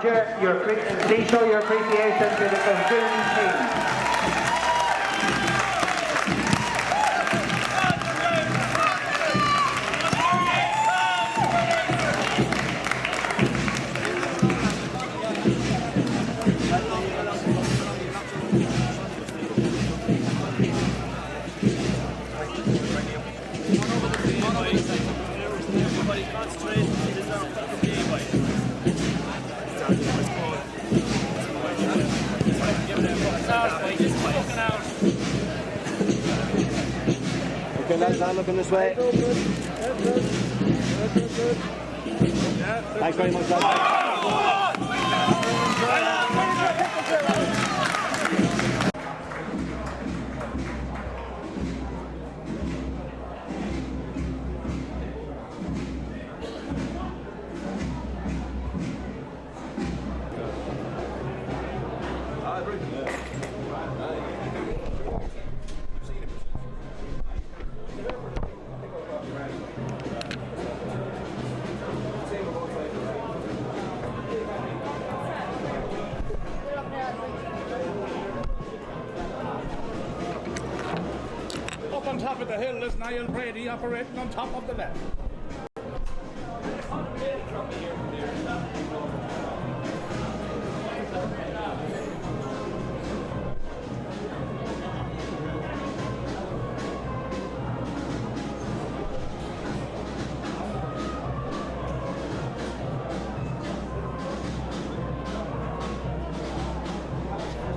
Please show your appreciation to the Drumgoon team. Okay, lads, I'm looking this way. Thanks very much, lads. On top of the hill is Niall Brady operating on top of the left.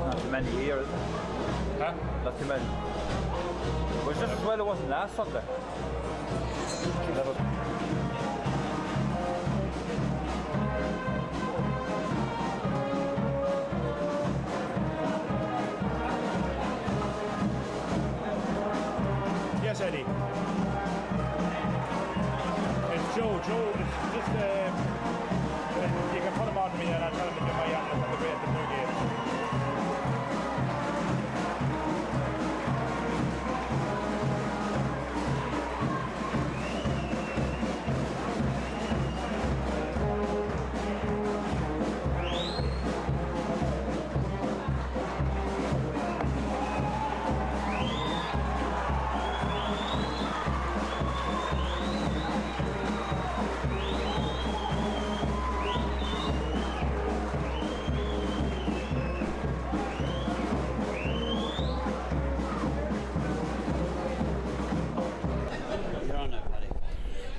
Not too many here, is it? Huh? Not too many. It was just as well it wasn't last Sunday. Yes, Eddie. It's Joe. Joe, it's just you can put him on me and I'll tell him to do my atlas on the way at the new game.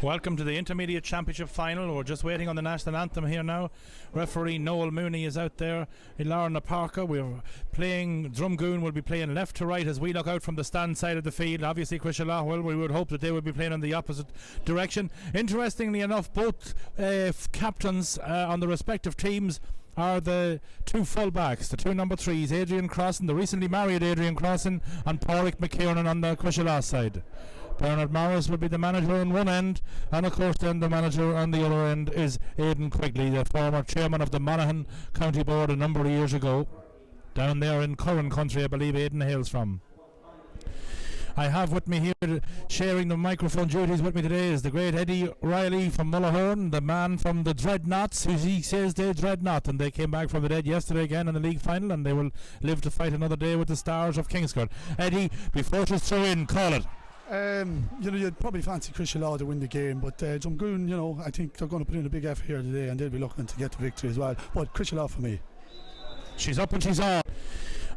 Welcome to the Intermediate Championship Final. We're just waiting on the national anthem here now. Referee Noel Mooney is out there in Larna Parker. We're playing, Drumgoon will be playing left to right as we look out from the stand side of the field. Obviously Crosserlough, we would hope that they would be playing in the opposite direction. Interestingly enough, both captains on the respective teams are the two full-backs, the two number threes, Adrian Crossan, the recently married Adrian Crossan, and Pauric McKiernan on the Crosserlough side. Bernard Morris will be the manager on one end, and of course then the manager on the other end is Aidan Quigley, the former chairman of the Moynagh County Board a number of years ago. Down there in Curran country, I believe Aidan hails from. I have with me here, sharing the microphone duties with me today, is the great Eddie Riley from Mullahoran, the man from the Dreadnoughts, who he says they dread not, and they came back from the dead yesterday again in the league final, and they will live to fight another day with the Stars of Kingscourt. Eddie, before to throw in, call it. You'd probably fancy Crosserlough to win the game, but Drumgoon, I think they're going to put in a big effort here today, and they'll be looking to get the victory as well. But Crosserlough for me. She's up and she's on.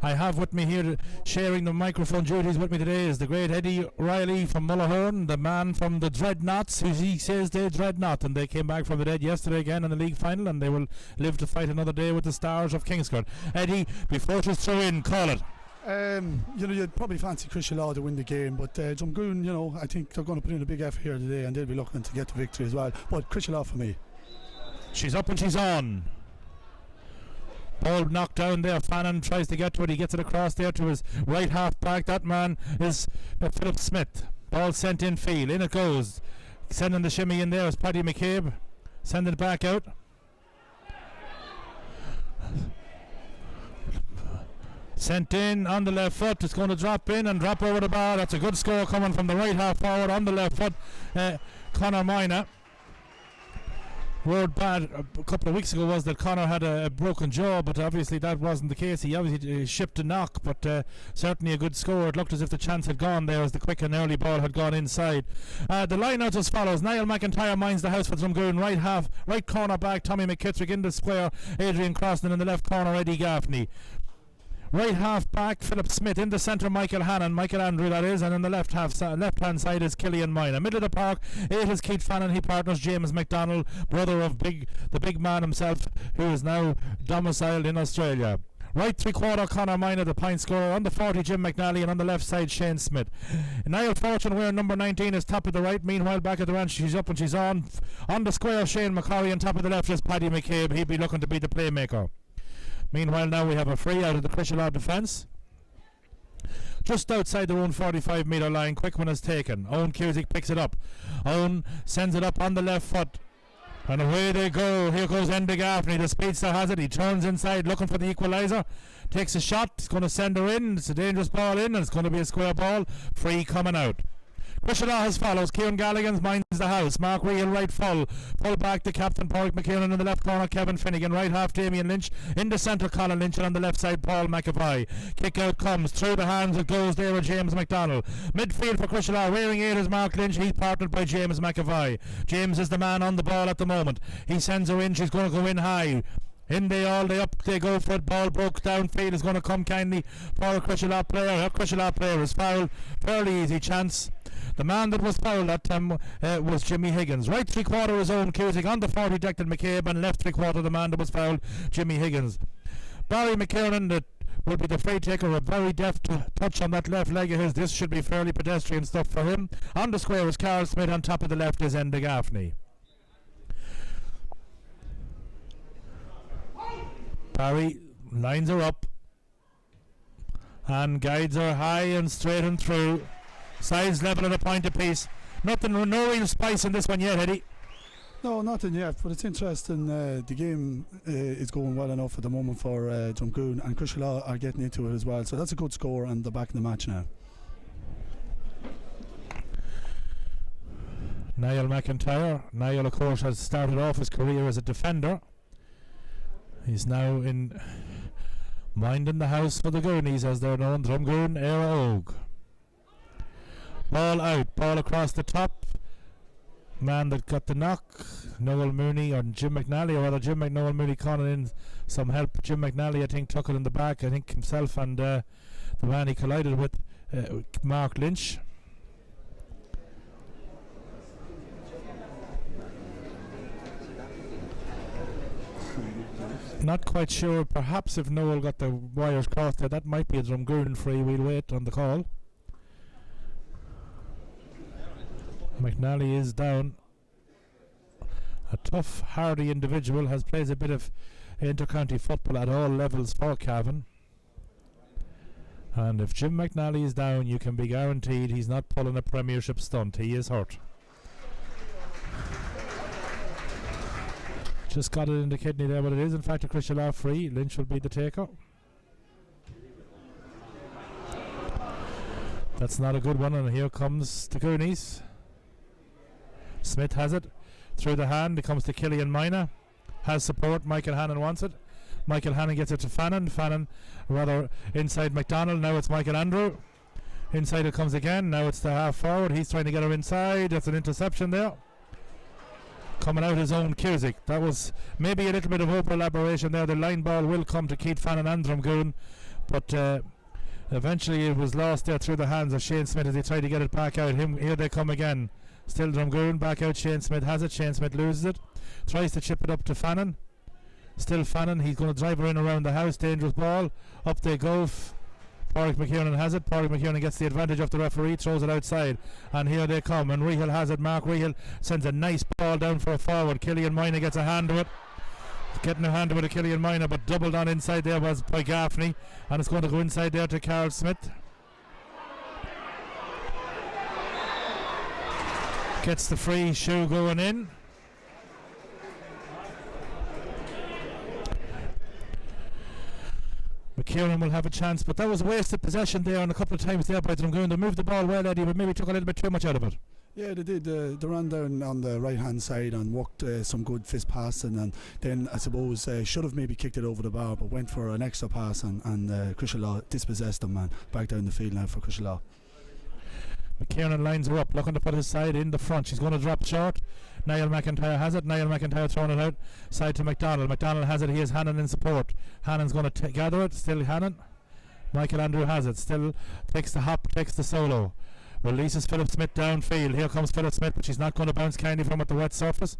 I have with me here, sharing the microphone duties with me today, is the great Eddie Riley from Mullahoran, the man from the Dreadnoughts, who he says they dread not, and they came back from the dead yesterday again in the league final, and they will live to fight another day with the Stars of Kingscourt. Eddie, before to throw in, call it. You'd probably fancy Crosserlough to win the game, but Drumgoon, I think they're going to put in a big effort here today, and they'll be looking to get the victory as well. But Crosserlough for me. She's up and she's on. Ball knocked down there. Fannin tries to get to it. He gets it across there to his right half back. That man is Philip Smith. Ball sent in field. In it goes. Sending the shimmy in there is Paddy McCabe. Sending it back out. Sent in on the left foot. It's going to drop in and drop over the bar. That's a good score coming from the right half forward on the left foot. Conor Moynagh. word bad a couple of weeks ago was that Conor had a broken jaw, but obviously that wasn't the case. He obviously shipped a knock, but certainly a good score. It looked as if the chance had gone there as the quick and early ball had gone inside. The line-out as follows: Niall McIntyre minds the house for Drumgoon. Right corner back, Tommy McKitterick in the square, Adrian Crossan in the left corner, Eddie Gaffney. Right half back, Philip Smith. In the centre, Hannon, Michael Andrew that is, and in the left hand side is Killian Moynagh. Middle of the park, 8 is Keith Fannin. He partners James McDonald, brother of the big man himself, who is now domiciled in Australia. Right 3/4, Conor Moynagh, the point scorer. On the 40, Jim McNally, and on the left side, Shane Smith. Niall Fortune wearing number 19 is top of the right. Meanwhile, back at the ranch, she's up and she's on. On the square, Shane McGorry, and top of the left is Paddy McCabe. He'd be looking to be the playmaker. Meanwhile, now we have a free out of the Crosserlough defence. Just outside their own 45-metre line, quick one is taken. Owen Cusick picks it up. Owen sends it up on the left foot. And away they go. Here goes Enda Gaffney. The speedster has it. He turns inside looking for the equaliser. Takes a shot. He's going to send her in. It's a dangerous ball in, and it's going to be a square ball. Free coming out. Crosserlough as follows: Ciaran Galligan minds the house. Mark Rehill right full back to captain Pauric McKiernan. In the left corner, Kevin Finnegan. Right half, Damien Lynch. In the centre, Colin Lynch. And on the left side, Paul McEvoy. Kick out comes through the hands. It goes there with James McDonald. Midfield for Crosserlough. Rearing 8 is Mark Lynch. He's partnered by James McEvoy. James is the man on the ball at the moment. He sends her in. She's going to go in high. In they up they go for it. Ball broke downfield. Is going to come kindly for a Crosserlough player. A Crosserlough player is fouled. Fairly easy chance. The man that was fouled that time was Jimmy Higgins. Right 3/4 is Owen Cusick. On the 40, Declan McCabe. And left 3/4 the man that was fouled, Jimmy Higgins. Barry McKiernan, that will be the free taker. A very deft touch on that left leg of his. This should be fairly pedestrian stuff for him. On the square is Carl Smith. On top of the left is Enda Gaffney. Barry lines her up and guides her high and straight and through. Sides level at a point apiece. No real spice in this one yet, Eddie. No, nothing yet, but it's interesting. The game is going well enough at the moment for Drumgoon, and Crosserlough are getting into it as well. So that's a good score, and they're back in the match now. Niall McIntyre. Niall, of course, has started off his career as a defender. He's now in minding the house for the Goonies, as they're known. Drumgoon, Aogan. Ball out, ball across the top. Man that got the knock, Noel Mooney, or Jim McNally, or rather Noel Mooney calling in some help. Jim McNally, I think, took it in the back. I think himself and the man he collided with, Mark Lynch. Not quite sure. Perhaps if Noel got the wires crossed there, that might be a Drumgoon free. We'll wait on the call. McNally is down. A tough, hardy individual, has played a bit of inter-county football at all levels for Cavan. And if Jim McNally is down, you can be guaranteed he's not pulling a premiership stunt. He is hurt. Just got it in the kidney there, but it is in fact a Crosserlough free. Lynch will be the taker. That's not a good one, and here comes the Goonies. Smith has it through the hand. It comes to Killian Moynagh. Has support. Michael Hannon wants it. Michael Hannon gets it to Fannin. Fannin rather inside McDonald. Now it's Michael Andrew. Inside it comes again. Now it's the half forward. He's trying to get her inside. That's an interception there. Coming out his own Cusick. That was maybe a little bit of over elaboration there. The line ball will come to Keith Fannin and Drumgoon, but eventually it was lost there through the hands of Shane Smith as he tried to get it back out. Here they come again. Still Drumgoon, back out. Shane Smith has it. Shane Smith loses it. Tries to chip it up to Fannin. Still Fannin. He's going to drive her in around the house. Dangerous ball. Up they go. Pauric McKiernan has it. Pauric McKiernan gets the advantage of the referee, throws it outside, and here they come. And Rehill has it. Mark Rehill sends a nice ball down for a forward. Killian Moynagh gets a hand to it. Getting a hand to it to Killian Moynagh, but doubled on inside there was by Gaffney, and it's going to go inside there to Carl Smith. Gets the free shoe going in. McKiernan will have a chance, but that was wasted possession there, and a couple of times there by Drumgoon. They moved the ball well, Eddie, but maybe took a little bit too much out of it. Yeah, they did. They ran down on the right hand side and worked some good fist passing, and then I suppose should have maybe kicked it over the bar, but went for an extra pass, and Crosserlough dispossessed them, and back down the field now for Crosserlough. McKiernan lines her up, looking to put his side in the front. She's going to drop short. Niall McIntyre has it. Niall McIntyre throwing it out. Side to McDonald. McDonald has it. He has Hannon in support. Hannon's going to gather it. Still Hannon. Michael Andrew has it. Still takes the hop, takes the solo. Releases Philip Smith downfield. Here comes Philip Smith, but she's not going to bounce kindly from at the wet surface.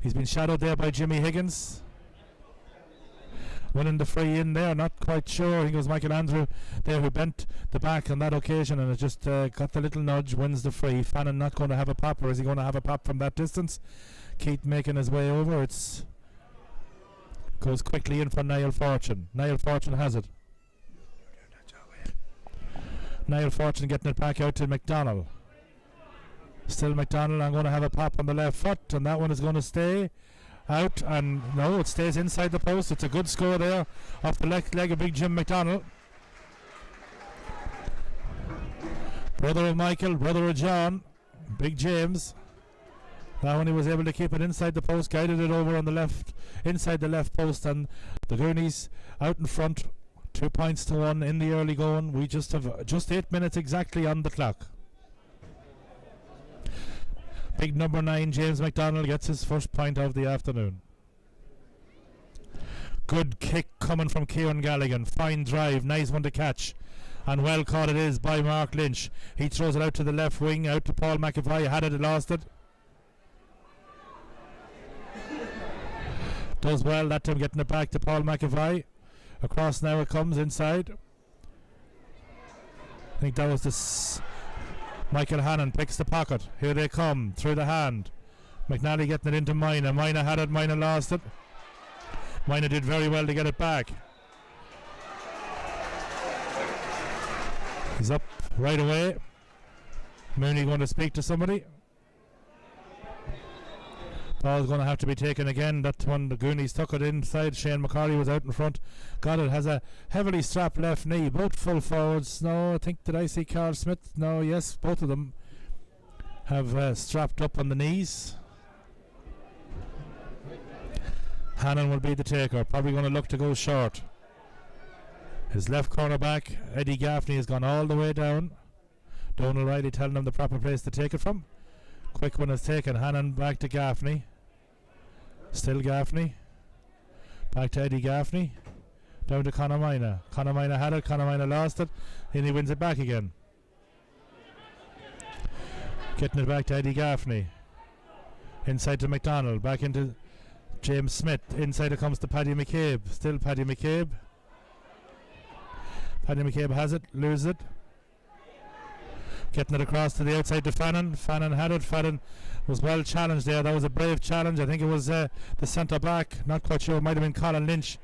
He's been shadowed there by Jimmy Higgins. Winning the free in there, not quite sure. I think it was Michael Andrew there who bent the back on that occasion, and it just got the little nudge, wins the free. Fannin not going to have a pop, or is he going to have a pop from that distance? Keith making his way over. It's goes quickly in for Niall Fortune. Niall Fortune has it. Niall Fortune getting it back out to McDonald. Still McDonald. I'm going to have a pop on the left foot, and that one is going to stay out, and no, it stays inside the post. It's a good score there off the leg of big Jim McDonald. Brother of Michael, brother of John, big James. That one he was able to keep it inside the post, guided it over on the left, inside the left post, and the Goonies out in front. 2 points to 1 in the early going. We just have just 8 minutes exactly on the clock. Big number 9 James McDonald gets his first point of the afternoon. Good kick coming from Ciaran Galligan. Fine drive, nice one to catch, and well caught it is by Mark Lynch. He throws it out to the left wing, out to Paul McEvoy. Had it, lost it. Does well that time, getting it back to Paul McEvoy. Across now it comes inside. I think that was this. Michael Hannon picks the pocket. Here they come through the hand. McNally getting it into Moynagh. Moynagh had it, Moynagh lost it. Moynagh did very well to get it back. He's up right away. Mooney going to speak to somebody. Ball's going to have to be taken again. That one, the Goonies took it inside. Shane McCorry was out in front. Got it. Has a heavily strapped left knee. Both full forwards. No, I think, did I see Carl Smith? No, yes, both of them have strapped up on the knees. Hannon will be the taker. Probably going to look to go short. His left corner back, Eddie Gaffney, has gone all the way down. Donal Riley telling him the proper place to take it from. Quick one is taken. Hannon back to Gaffney. Still Gaffney. Back to Eddie Gaffney. Down to Conor Moynagh. Conor Moynagh had it. Conor Moynagh lost it. Then he wins it back again. Getting it back to Eddie Gaffney. Inside to McDonald. Back into James Smith. Inside it comes to Paddy McCabe. Still Paddy McCabe. Paddy McCabe has it. Loses it. Getting it across to the outside to Fannin. Fannin had it. Fannin was well challenged there. That was a brave challenge. I think it was the centre back. Not quite sure. It might have been Colin Lynch.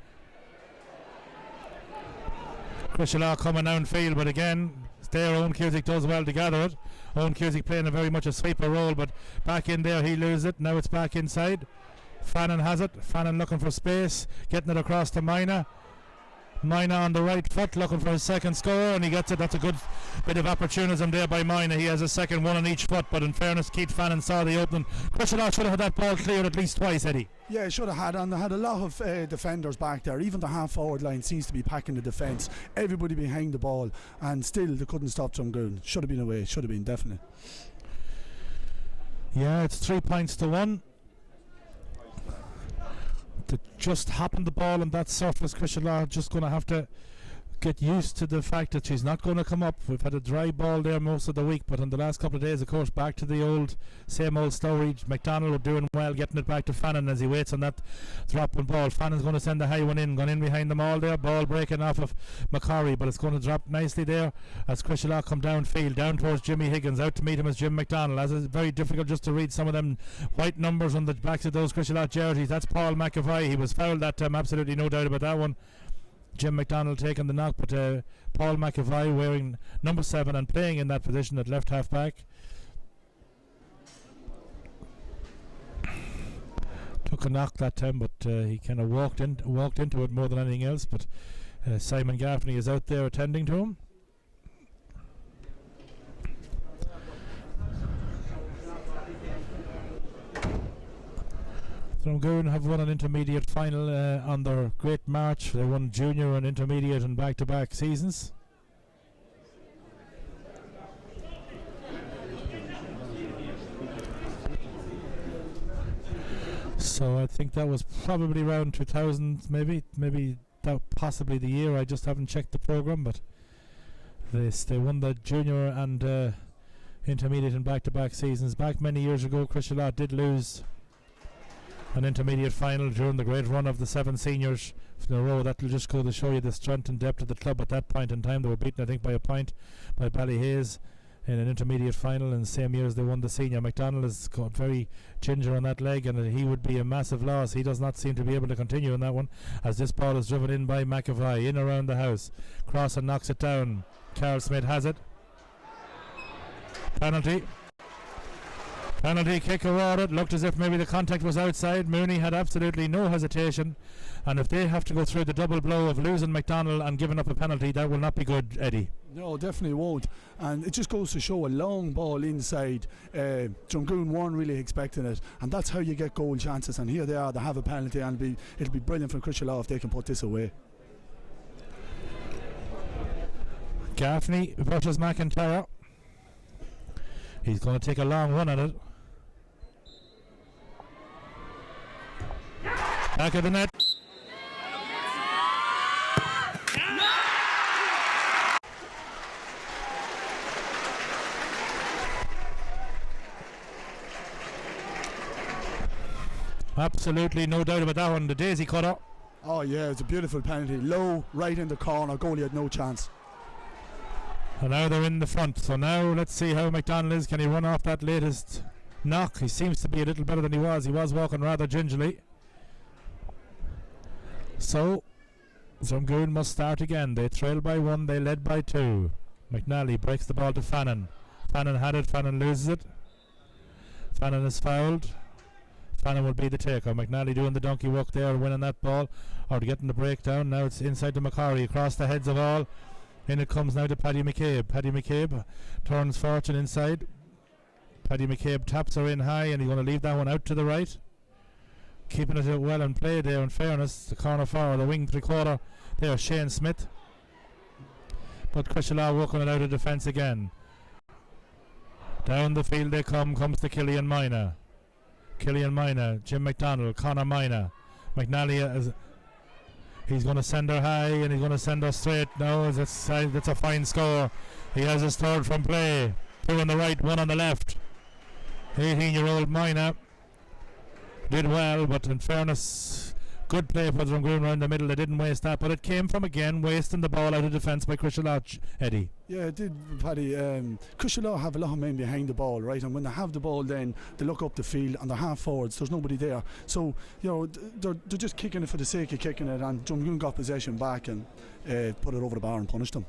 Crosserlough coming downfield, but again, there Owen Cusick does well to gather it. Owen Cusick playing a very much a sweeper role, but back in there he loses it. Now it's back inside. Fannin has it. Fannin looking for space. Getting it across to Moynagh. Moynagh on the right foot looking for his second score, and he gets it. That's a good bit of opportunism there by Moynagh. He has a second one on each foot, but in fairness, Keith Fannin saw the opening. Crosserlough should have had that ball cleared at least twice, Eddie. Yeah, should have had, and they had a lot of defenders back there. Even the half forward line seems to be packing the defence. Everybody behind the ball, and still they couldn't stop Drumgoon. Should have been away, should have been, definitely. Yeah, it's 3 points to 1. To just happen the ball on that surface, Crosserlough just going to have to get used to the fact that she's not going to come up. We've had a dry ball there most of the week, but in the last couple of days, of course, back to the same old story. McDonald doing well, getting it back to Fannin as he waits on that dropping ball. Fannin's going to send the high one in, gone in behind them all there. Ball breaking off of McCorry, but it's going to drop nicely there as Crosserlough come downfield, down towards Jimmy Higgins. Out to meet him as Jim McDonald. As it's very difficult just to read some of them white numbers on the backs of those Crosserlough jerseys. That's Paul McEvoy. He was fouled that time, absolutely no doubt about that one. Jim McDonald taking the knock, but Paul McEvoy wearing number 7 and playing in that position at left half back. Took a knock that time, but he kind of walked into it more than anything else. But Simon Gaffney is out there attending to him. Drumgoon have won an intermediate final on their great march. They won junior and intermediate in back-to-back seasons. So I think that was probably around 2000, maybe that possibly the year. I just haven't checked the program, but they won the junior and intermediate in back-to-back seasons. Back many years ago, Crosserlough did lose an intermediate final during the great run of the 7 seniors in a row. That will just go to show you the strength and depth of the club at that point in time. They were beaten, I think, by a point by Ballyhaise in an intermediate final in the same year as they won the senior. McDonald has got very ginger on that leg, and he would be a massive loss. He does not seem to be able to continue in that one, as this ball is driven in by McEvoy in around the house. Crossan knocks it down. Carl Smith has it. Penalty kick awarded. Looked as if maybe the contact was outside. Moynagh had absolutely no hesitation, and if they have to go through the double blow of losing McDonald and giving up a penalty, that will not be good, Eddie. No, definitely won't. And it just goes to show a long ball inside. Drumgoon weren't really expecting it, and that's how you get goal chances. And here they are, they have a penalty, and it'll be brilliant for Crosserlough if they can put this away. Gaffney versus McIntyre. He's going to take a long run at it. Back of the net. Absolutely no doubt about that one. The daisy cutter. Oh yeah, it's a beautiful penalty. Low, right in the corner. Goalie had no chance. And now they're in the front. So now let's see how McDonald is. Can he run off that latest knock? He seems to be a little better than he was. He was walking rather gingerly. So Drumgoon must start again. They trail by 1, they led by 2. McNally breaks the ball to Fannin. Fannin had it, Fannin loses it. Fannin is fouled. Fannin will be the taker. McNally doing the donkey walk there, winning that ball, or getting the breakdown. Now it's inside to McGorry, across the heads of all. In it comes now to Paddy McCabe. Paddy McCabe turns fortune inside. Paddy McCabe taps her in high, and he's going to leave that one out to the right. Keeping it well in play there, in fairness. The corner forward, the wing 3/4 there, Shane Smith. But Crosserlough working it out of defence again. Down the field they comes to Killian Moynagh. Jim McDonald, Conor Moynagh. McNally, he's going to send her high, and he's going to send her straight. No, that's a fine score. He has his third from play. 2 on the right, 1 on the left. 18-year-old Moynagh did well, but in fairness, good play for Drumgoon around the middle. They didn't waste that, but it came from again wasting the ball out of defence by Crosserlough, Eddie. Yeah, it did, Paddy. Crosserlough have a lot of men behind the ball, right? And when they have the ball, then they look up the field and they're half forwards. There's nobody there, so you know they're just kicking it for the sake of kicking it. And Drumgoon got possession back and put it over the bar and punished them.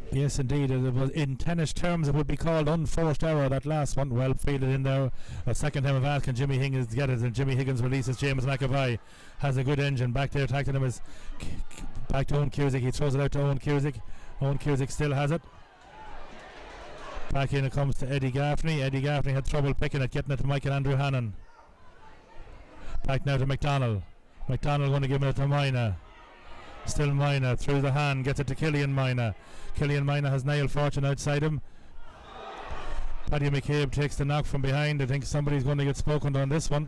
Yes, indeed. In tennis terms, it would be called unforced error, that last one. Well fielded in there. A second time of asking Jimmy Higgins to get it, and Jimmy Higgins releases James McEvoy. Has a good engine. Back there attacking him is back to Owen Cusick. He throws it out to Owen Cusick. Owen Cusick still has it. Back in it comes to Eddie Gaffney. Eddie Gaffney had trouble picking it, getting it to Michael Andrew Hannon. Back now to McDonald. McDonald going to give it to Moynagh. Still Moynagh through the hand, gets it to Killian Moynagh. Killian Moynagh has Niall Fortune outside him. Paddy McCabe takes the knock from behind. I think somebody's going to get spoken to on this one.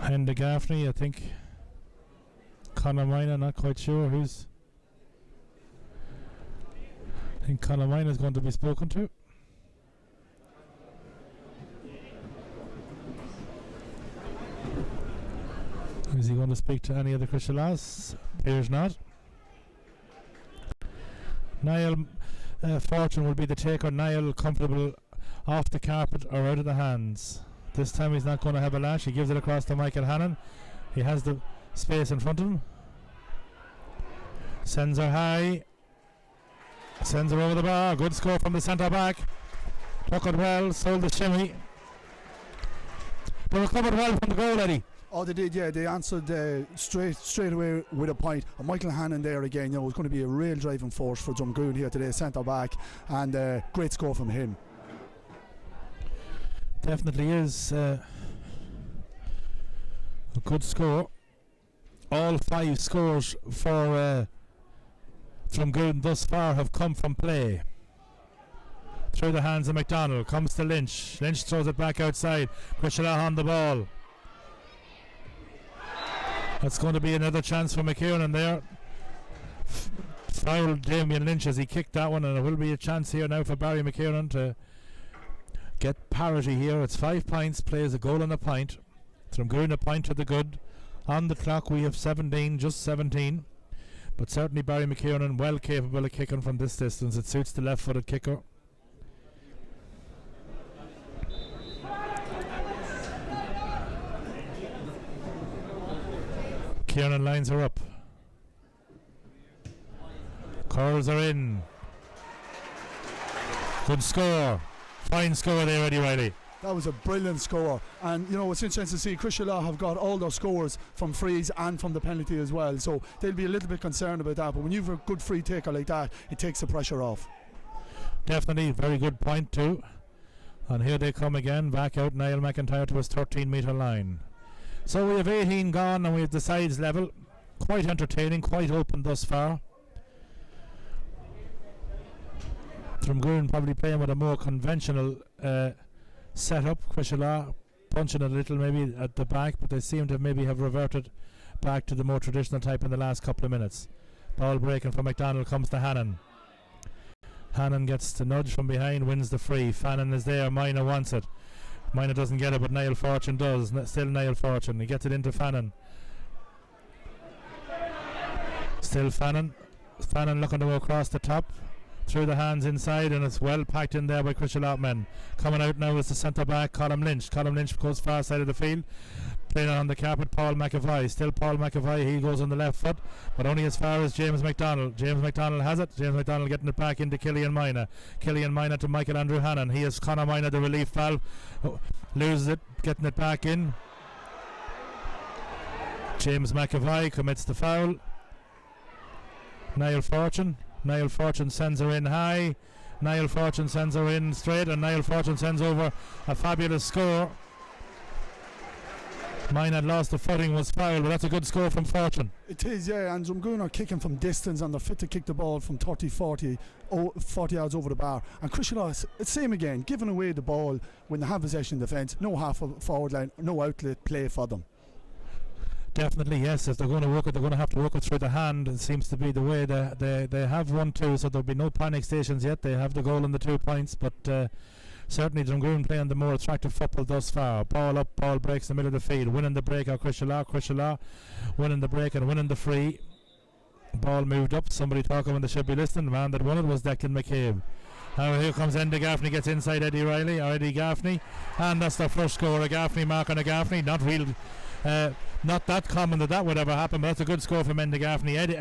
And the Gaffney, I think. Conor Moynagh, not quite sure who's. I think Conor Moynagh is going to be spoken to. Is he going to speak to any of the Crosserloughs? Appears not. Niall Fortune will be the taker. Niall comfortable off the carpet or out of the hands. This time he's not going to have a lash. He gives it across to Michael Hannon. He has the space in front of him. Sends her high. Sends her over the bar. Good score from the centre back. Took it well. Sold the shimmy. They recovered well from the goal, Eddie. Oh, they did, yeah. They answered straight away with a point. And Michael Hannon there again, you know, was going to be a real driving force for Drumgoon here today, centre back, and great score from him. Definitely is a good score. All 5 scores for Drumgoon thus far have come from play. Through the hands of McDonald, comes to Lynch. Lynch throws it back outside. Crosserlough on the ball. That's going to be another chance for McKiernan there. Fouled Damien Lynch as he kicked that one, and it will be a chance here now for Barry McKiernan to get parity here. It's 5 points, plays a goal and a point. Drumgoon a point to the good. On the clock we have 17, just 17. But certainly Barry McKiernan well capable of kicking from this distance. It suits the left-footed kicker. Ciaran lines her up. Curls are in. Good score. Fine score there, Eddie Riley. That was a brilliant score, and you know it's interesting to see Crosserlough have got all their scores from frees and from the penalty as well, so they'll be a little bit concerned about that, but when you've a good free taker like that, it takes the pressure off. Definitely, very good point too. And here they come again, back out Niall McIntyre to his 13-metre line. So we have 18 gone and we have the sides level. Quite entertaining, quite open thus far. Drumgoon probably playing with a more conventional setup. Crosserlough punching a little maybe at the back, but they seem to maybe have reverted back to the more traditional type in the last couple of minutes. Ball breaking from McDonald, comes to Hannon. Hannon gets the nudge from behind, wins the free. Fannin is there, Moynagh wants it. Moynagh doesn't get it, but Niall Fortune does. Still Niall Fortune. He gets it into Fannin. Still Fannin. Fannin looking to go across the top. Through the hands inside, and it's well packed in there by Crosserlough men. Coming out now is the centre back, Colin Lynch. Colin Lynch goes far side of the field. Playing on the carpet, Paul McEvoy. Still Paul McEvoy. He goes on the left foot, but only as far as James McDonald. James McDonald has it. James McDonald getting it back into Killian Moynagh. Killian Moynagh to Michael Andrew Hannon. He is Conor Moynagh, the relief valve. Loses it, getting it back in. James McEvoy commits the foul. Niall Fortune sends her in high. Niall Fortune sends her in straight, and Niall Fortune sends over a fabulous score. Mine had lost the footing, was fouled, but that's a good score from Fortune. It is, yeah, and Drumgoon are kicking from distance and they're fit to kick the ball from 30, 40 yards over the bar. And Crosserlough, it's same again, giving away the ball when they have possession in defence, no half forward line, no outlet play for them. Definitely, yes. If they're going to work it, they're going to have to work it through the hand. It seems to be the way they have 1-2, so there'll be no panic stations yet. They have the goal and the 2 points, but certainly Drumgoon playing the more attractive football thus far. Ball up, ball breaks in the middle of the field. Winning the break out, Crosserlough winning the break and winning the free. Ball moved up. Somebody talking when they should be listening. The man that won it was Declan McCabe. Now here comes Gaffney, gets inside Eddie Riley, or Eddie Gaffney, and that's the first score of Gaffney, marking a Gaffney. Not that common that would ever happen, but that's a good score from Gaffney. Eddie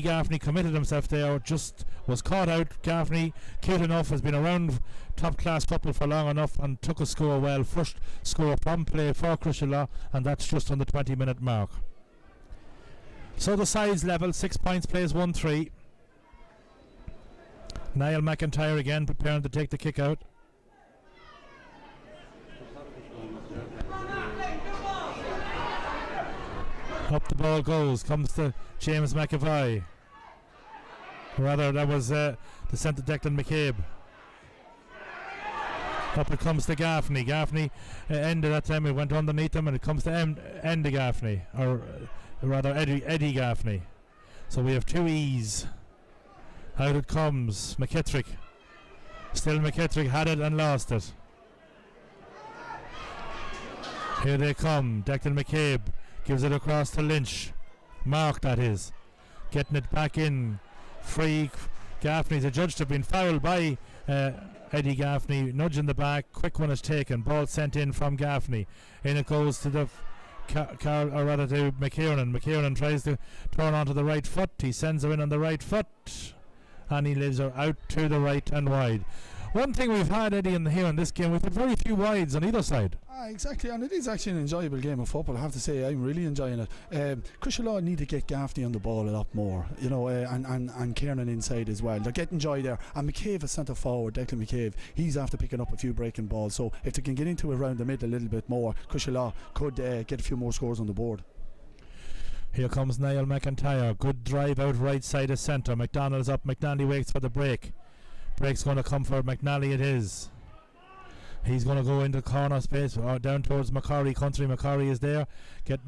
Gaffney committed himself there, just was caught out. Gaffney, cute enough, has been around top class football for long enough and took a score well. First score from play for Crosserlough, and that's just on the 20-minute mark. So the sides level, 6 points, plays 1-3. Niall McIntyre again preparing to take the kick out. Up the ball goes, comes to James McEvoy. Rather, that was the centre Declan McCabe. Up it comes to Gaffney. Gaffney ended that time, it went underneath him, and it comes to end Gaffney, or rather Eddie Gaffney. So we have 2 E's. Out it comes, McKitterick. Still McKitterick had it and lost it. Here they come, Declan McCabe gives it across to Lynch. Mark, that is. Getting it back in. Free. Gaffney's adjudged to have been fouled by Eddie Gaffney. Nudge in the back. Quick one is taken. Ball sent in from Gaffney. In it goes to the to McKiernan. McKiernan tries to turn onto the right foot. He sends her in on the right foot. And he leaves her out to the right and wide. One thing we've had, Eddie, here in this game, we've had very few wides on either side. Exactly, and it is actually an enjoyable game of football. I have to say, I'm really enjoying it. Crosserlough need to get Gaffney on the ball a lot more, you know, and Kieran inside as well. They're getting joy there. And McCabe is centre forward, Declan McCabe. He's after picking up a few breaking balls. So if they can get into it around the middle a little bit more, Crosserlough could get a few more scores on the board. Here comes Niall McIntyre. Good drive out right side of centre. McDonald's up. McNally waits for the break. Break's going to come for McNally. It is. He's going to go into corner space down towards McGorry country. McGorry is there. Get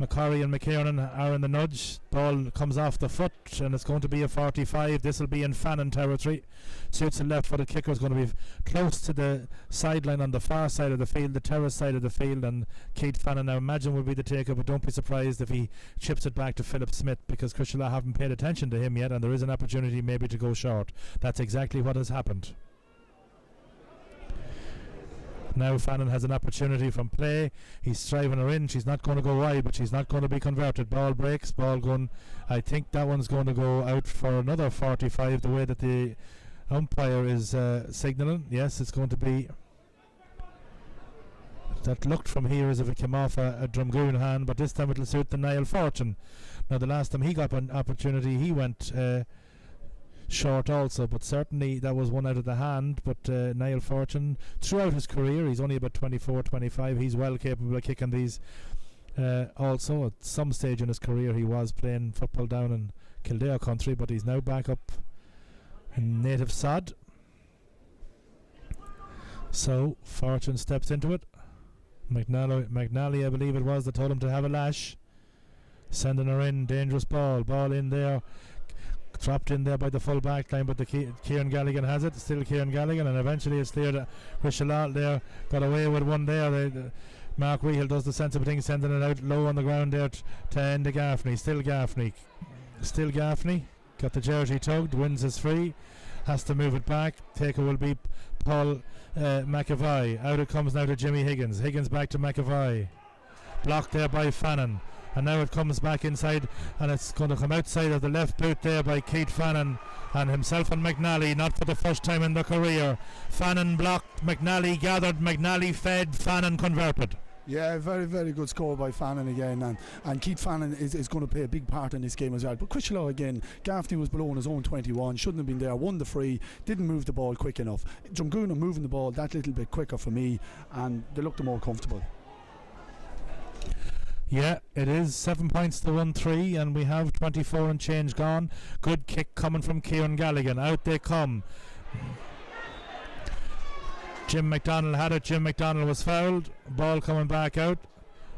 McGorry and McKiernan are in the nudge. Ball comes off the foot and it's going to be a 45. This will be in Fannin territory. Suits the left footed kicker is going to be close to the sideline on the far side of the field, the terrace side of the field, and Keith Fannin now imagine will be the taker, but don't be surprised if he chips it back to Philip Smith, because Crosserlough haven't paid attention to him yet and there is an opportunity maybe to go short. That's exactly what has happened. Now Fannin has an opportunity from play. He's driving her in. She's not going to go wide, but she's not going to be converted. Ball breaks. Ball going. I think that one's going to go out for another 45. The way that the umpire is signalling. Yes, it's going to be. That looked from here as if it came off a Drumgoon hand, but this time it'll suit the Niall Fortune. Now the last time he got an opportunity, he went short also, but certainly that was one out of the hand. But Niall Fortune, throughout his career, he's only about 24, 25, he's well capable of kicking these. Also at some stage in his career he was playing football down in Kildare country, but he's now back up in native sod. So Fortune steps into it. McNally, I believe it was, that told him to have a lash, sending her in. Dangerous ball in there, dropped in there by the full back line, but the Ciaran Galligan has it. Still Ciaran Galligan, and eventually it's cleared. Crosserlough there got away with one there. Mark Rehill does the sensible thing, sending it out low on the ground there to end the Gaffney. Still Gaffney got the jersey tugged, wins his free, has to move it back. Taker will be Paul McEvoy. Out it comes now to Jimmy Higgins back to McEvoy, blocked there by Fannin. And now it comes back inside, and it's going to come outside of the left boot there by Keith Fannin and himself and McNally, not for the first time in their career. Fannin blocked, McNally gathered, McNally fed, Fannin converted. Yeah, very, very good score by Fannin again, and Keith Fannin is going to play a big part in this game as well. But Crosserlough again, Gaffney was below on his own 21, shouldn't have been there, won the free, didn't move the ball quick enough. Drumgoon are moving the ball that little bit quicker for me, and they looked more comfortable. Yeah, it is 7 points to 1-3, and we have 24 and change gone. Good kick coming from Ciaran Galligan. Out they come. Jim McDonald had it. Jim McDonald was fouled. Ball coming back out.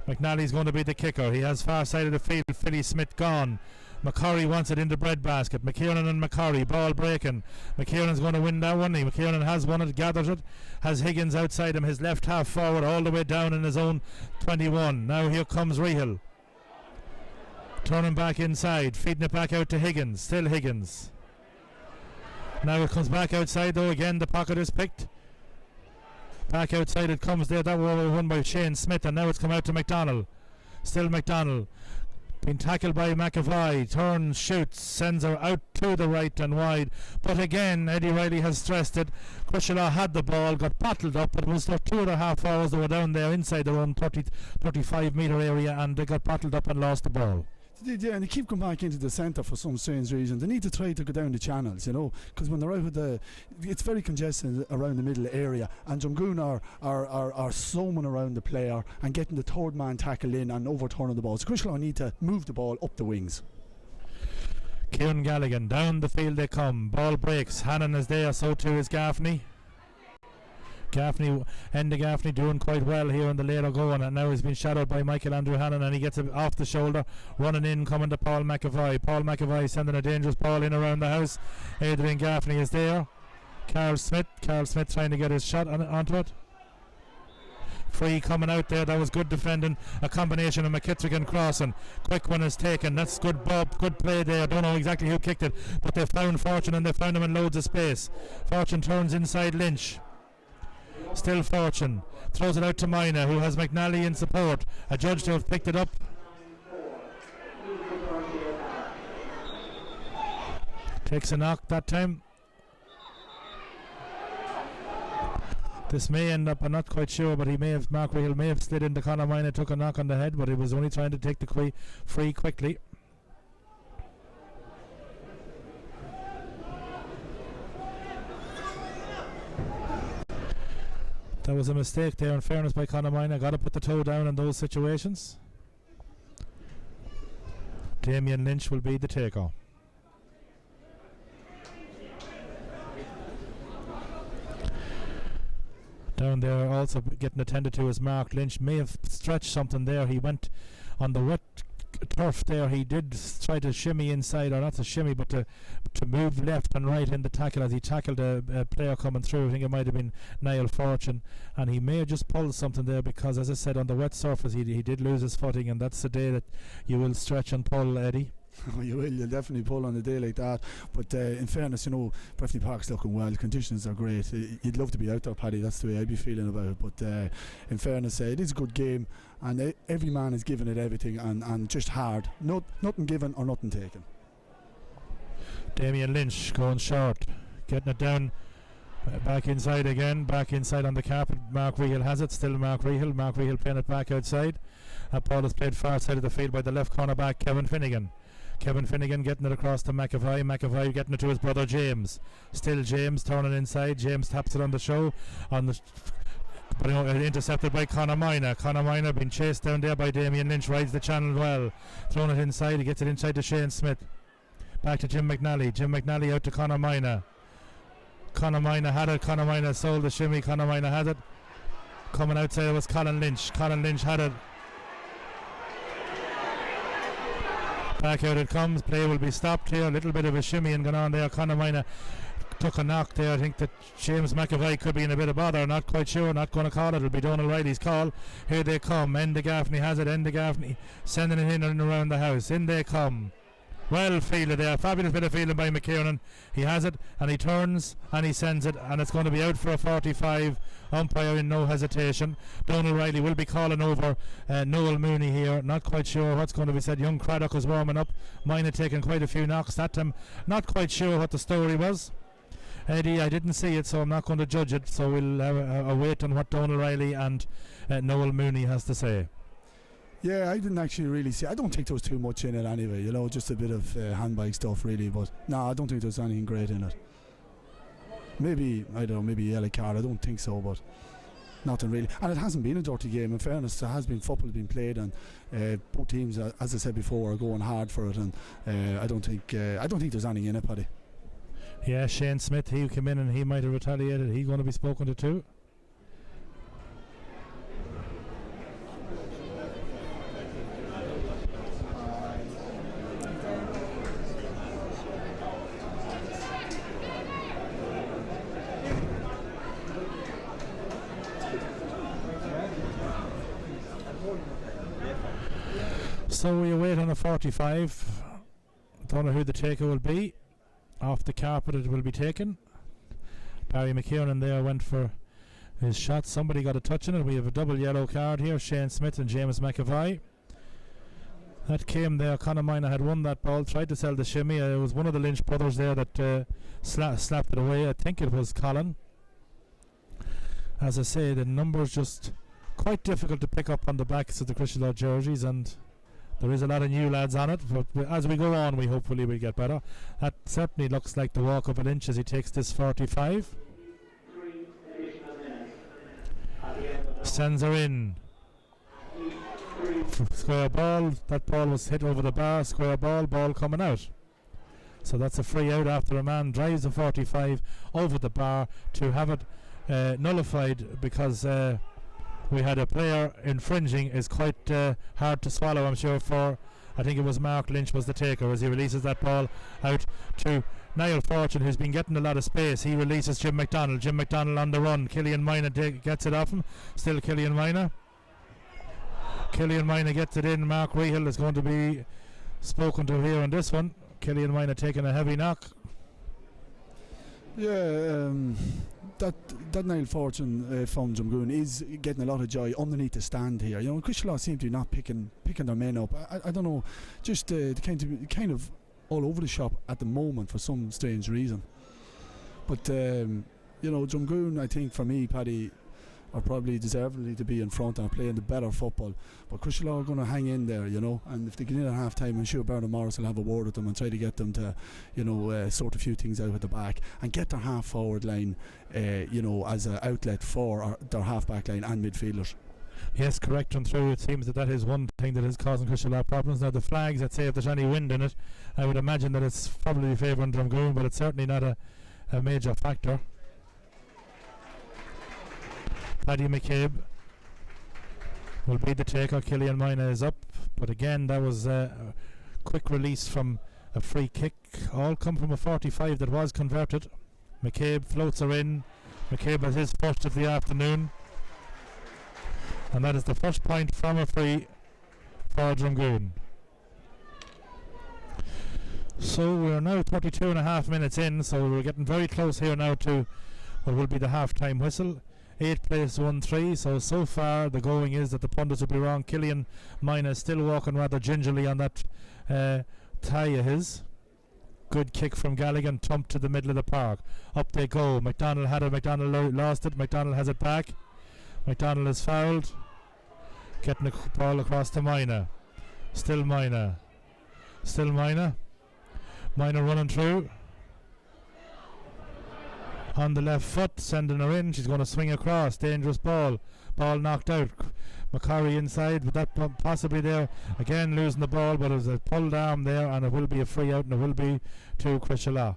McNally's going to be the kicker. He has far side of the field. Philly Smith gone. McGorry wants it in the breadbasket. McKiernan and McGorry, ball breaking. McKiernan's going to win that one. McKiernan has won it, gathers it. Has Higgins outside him, his left half forward, all the way down in his own 21. Now here comes Rehill. Turning back inside, feeding it back out to Higgins. Still Higgins. Now it comes back outside though. Again the pocket is picked. Back outside it comes there. That was won by Shane Smith, and now it's come out to McDonald. Still McDonald. Been tackled by McEvoy, turns, shoots, sends her out to the right and wide. But again, Eddie Riley has stressed it. Crosserlough had the ball, got bottled up, but it was their 2.5 hours they were down there inside their own 35 metre area, and they got bottled up and lost the ball. Yeah, and they keep going back into the centre for some strange reason. They need to try to go down the channels, you know, because when they're out with it's very congested around the middle area, and Drumgoon are soaming around the player and getting the third man tackle in and overturning the ball. So Crosserlough need to move the ball up the wings. Ciaran Galligan, down the field they come. Ball breaks. Hannon is there, so too is Gaffney. Gaffney doing quite well here in the later going, and now he's been shadowed by Michael Andrew Hannon, and he gets it off the shoulder, running in, coming to Paul McEvoy. Paul McEvoy sending a dangerous ball in around the house. Adrian Gaffney is there. Carl Smith trying to get his shot onto it. Free coming out there. That was good defending. A combination of McKitterick and Crossan. Quick one is taken. That's good, Bob. Good play there. Don't know exactly who kicked it, but they found Fortune, and they found him in loads of space. Fortune turns inside Lynch. Still Fortune. Throws it out to Moynagh, who has McNally in support. A judge to have picked it up. Takes a knock that time. This may end up, I'm not quite sure, but Mark Rehill may have slid into Conor Moynagh, took a knock on the head, but he was only trying to take the free quickly. That was a mistake there, in fairness, by Conor Moynagh. Got to put the toe down in those situations. Damien Lynch will be the taker. Down there also getting attended to is Mark Lynch. May have stretched something there. He went on the wet turf there. He did try to shimmy inside, or not to shimmy, but to move left and right in the tackle as he tackled a player coming through. I think it might have been Niall Fortune, and he may have just pulled something there because, as I said, on the wet surface he did lose his footing, and that's the day that you will stretch and pull, Eddie. You'll definitely pull on a day like that. But in fairness, Breffni Park's looking well. Conditions are great. You'd love to be out there, Paddy. That's the way I'd be feeling about it. But in fairness, it is a good game, and every man is giving it everything, and just hard. Nothing given or nothing taken. Damien Lynch going short, getting it down. Back inside again, back inside on the carpet. Mark Rehill has it, still Mark Rehill. Mark Rehill playing it back outside. Ball is played far side of the field by the left corner back, Kevin Finnegan. Kevin Finnegan getting it across to McEvoy. McEvoy getting it to his brother James. Still James turning inside. James taps it on the show. But intercepted by Conor Moynagh. Conor Moynagh being chased down there by Damien Lynch. Rides the channel well. Thrown it inside. He gets it inside to Shane Smith. Back to Jim McNally. Jim McNally out to Conor Moynagh. Conor Moynagh had it. Conor Moynagh sold the shimmy. Conor Moynagh had it. Coming outside was Colin Lynch. Colin Lynch had it. Back out it comes. Play will be stopped here. A little bit of a shimmy and gone on there. Conor Moynagh took a knock there. I think that James McEvoy could be in a bit of bother. Not quite sure. Not going to call it. It'll be Donal Riley's call. Here they come. Enda Gaffney has it. Enda Gaffney sending it in and around the house. In they come. Well fielded there. Fabulous bit of fielding by McKiernan. He has it and he turns and he sends it, and it's going to be out for a 45. Umpire in no hesitation. Donal Riley will be calling over Noel Mooney here. Not quite sure what's going to be said. Young Craddock was warming up. Moynagh taking quite a few knocks that time. Not quite sure what the story was. Eddie, I didn't see it, so I'm not going to judge it. So we'll have a wait on what Donal Riley and Noel Mooney has to say. Yeah, I didn't actually really see. I don't think there was too much in it anyway. Just a bit of handbag stuff really. But no, I don't think there was anything great in it. Maybe, I don't know, maybe a yellow card. I don't think so, but nothing really. And it hasn't been a dirty game. In fairness, there has been football being played, and both teams, as I said before, are going hard for it. And I don't think there's anything in it, Paddy. Yeah, Shane Smith, he came in and he might have retaliated. He's going to be spoken to too. So we await on a 45. Don't know who the taker will be. Off the carpet it will be taken. Barry McKiernan there went for his shot. Somebody got a touch in it. We have a double yellow card here. Shane Smith and James McEvoy. That came there. Conor Moynagh had won that ball. Tried to sell the shimmy. It was one of the Lynch brothers there that slapped it away. I think it was Colin. As I say, the numbers just quite difficult to pick up on the backs of the Crosserlough jerseys, and there is a lot of new lads on it, but as we go on, we hopefully will get better. That certainly looks like the walk of a Lynch as he takes this 45. Sends her in. Square ball. That ball was hit over the bar. Square ball. Ball coming out. So that's a free out after a man drives the 45 over the bar to have it nullified because we had a player infringing is quite hard to swallow, I'm sure, for, I think it was Mark Lynch was the taker as he releases that ball out to Niall Fortune, who's been getting a lot of space. He releases Jim McDonald. Jim McDonald on the run. Killian Moynagh gets it off him. Still Killian Moynagh. Killian Moynagh gets it in. Mark Rehill is going to be spoken to here on this one. Killian Moynagh taking a heavy knock. Yeah, that Niall Fortune from Drumgoon is getting a lot of joy underneath the stand here. Crosserlough seem to be not picking their men up. I don't know, just kind of all over the shop at the moment for some strange reason. But Drumgoon, I think for me, Paddy, are probably deservedly to be in front and playing the better football. But Crosserlough are going to hang in there, and if they get in at half time, I'm sure Bernard Morris will have a word with them and try to get them to, sort a few things out at the back and get their half forward line, as an outlet for their half back line and midfielders. Yes, correct and through. It seems that is one thing that is causing Crosserlough problems. Now the flags, I'd say if there's any wind in it, I would imagine that it's probably favouring Drumgoon, but it's certainly not a major factor. Paddy McCabe will be the taker. Killian Moynagh is up, but again that was a quick release from a free kick. All come from a 45 that was converted. McCabe floats her in. McCabe has his first of the afternoon, and that is the first point from a free for Drumgoon. So we're now 32 and a half minutes in, so we're getting very close here now to what will be the half-time whistle. 8 plays 1-3, so far the going is that the pundits will be wrong. Killian Moynagh still walking rather gingerly on that tie of his. Good kick from Galligan, thumped to the middle of the park. Up they go. McDonald had it, McDonald lost it, McDonald has it back. McDonald is fouled. Getting the ball across to Moynagh. Still Moynagh. Moynagh running through. On the left foot, sending her in. She's going to swing across. Dangerous ball. Ball knocked out. McGorry inside, but that possibly there. Again losing the ball, but there's a pulled arm there, and it will be a free out, and it will be to Crosserlough.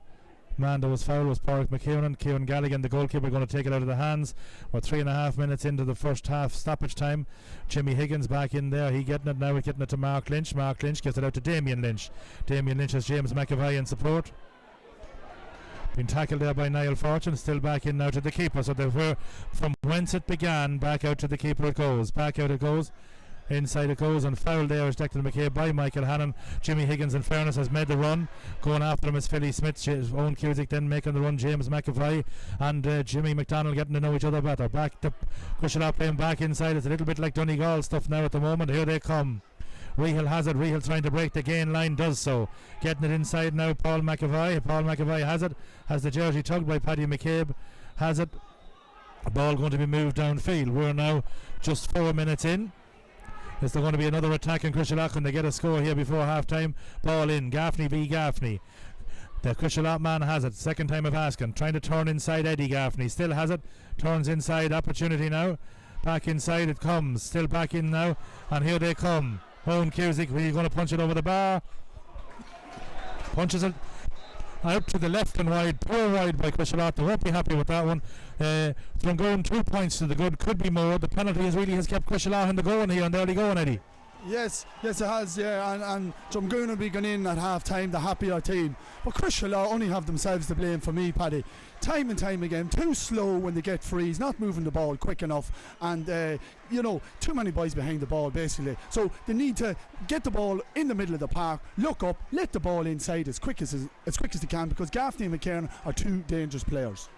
Man that was foul was Pauric McKiernan. Ciaran Galligan, the goalkeeper, going to take it out of the hands. We're 3.5 minutes into the first half stoppage time. Jimmy Higgins back in there. He getting it now. He's getting it to Mark Lynch. Mark Lynch gets it out to Damien Lynch. Damien Lynch has James McEvoy in support. Been tackled there by Niall Fortune. Still back in now to the keeper. So they were from whence it began. Back out to the keeper it goes. Back out it goes. Inside it goes, and foul there is Declan McCabe by Michael Hannon. Jimmy Higgins, in fairness, has made the run. Going after him is Philly Smith. Owen Cusick then making the run. James McEvoy and Jimmy McDonald getting to know each other better. Back to Crosserlough playing back inside. It's a little bit like Donegal stuff now at the moment. Here they come. Rehill has it. Rehill trying to break the gain line, does so. Getting it inside now, Paul McEvoy. Paul McEvoy has it. Has the jersey tugged by Paddy McCabe. Has it. The ball going to be moved downfield. We're now just 4 minutes in. Is there going to be another attack in Crosserlough? Can they get a score here before half time? Ball in. Gaffney v Gaffney. The Crosserlough man has it. Second time of asking. Trying to turn inside Eddie Gaffney. Still has it. Turns inside. Opportunity now. Back inside it comes. Still back in now. And here they come. Owen Cusick, are you going to punch it over the bar? Punches it out to the left and wide. Poor wide by Crosserlough. They won't be happy with that one. Drumgoon 2 points to the good. Could be more. The penalty has kept Crosserlough in the going here, and there they go, Eddie. Yes, it has, yeah, and Drumgoon will be going in at half time, the happier team. But Crosserlough only have themselves to blame for me, Paddy. Time and time again, too slow when they get frees, not moving the ball quick enough, and too many boys behind the ball basically. So they need to get the ball in the middle of the park, look up, let the ball inside as quick as they can, because Gaffney and McKiernan are two dangerous players.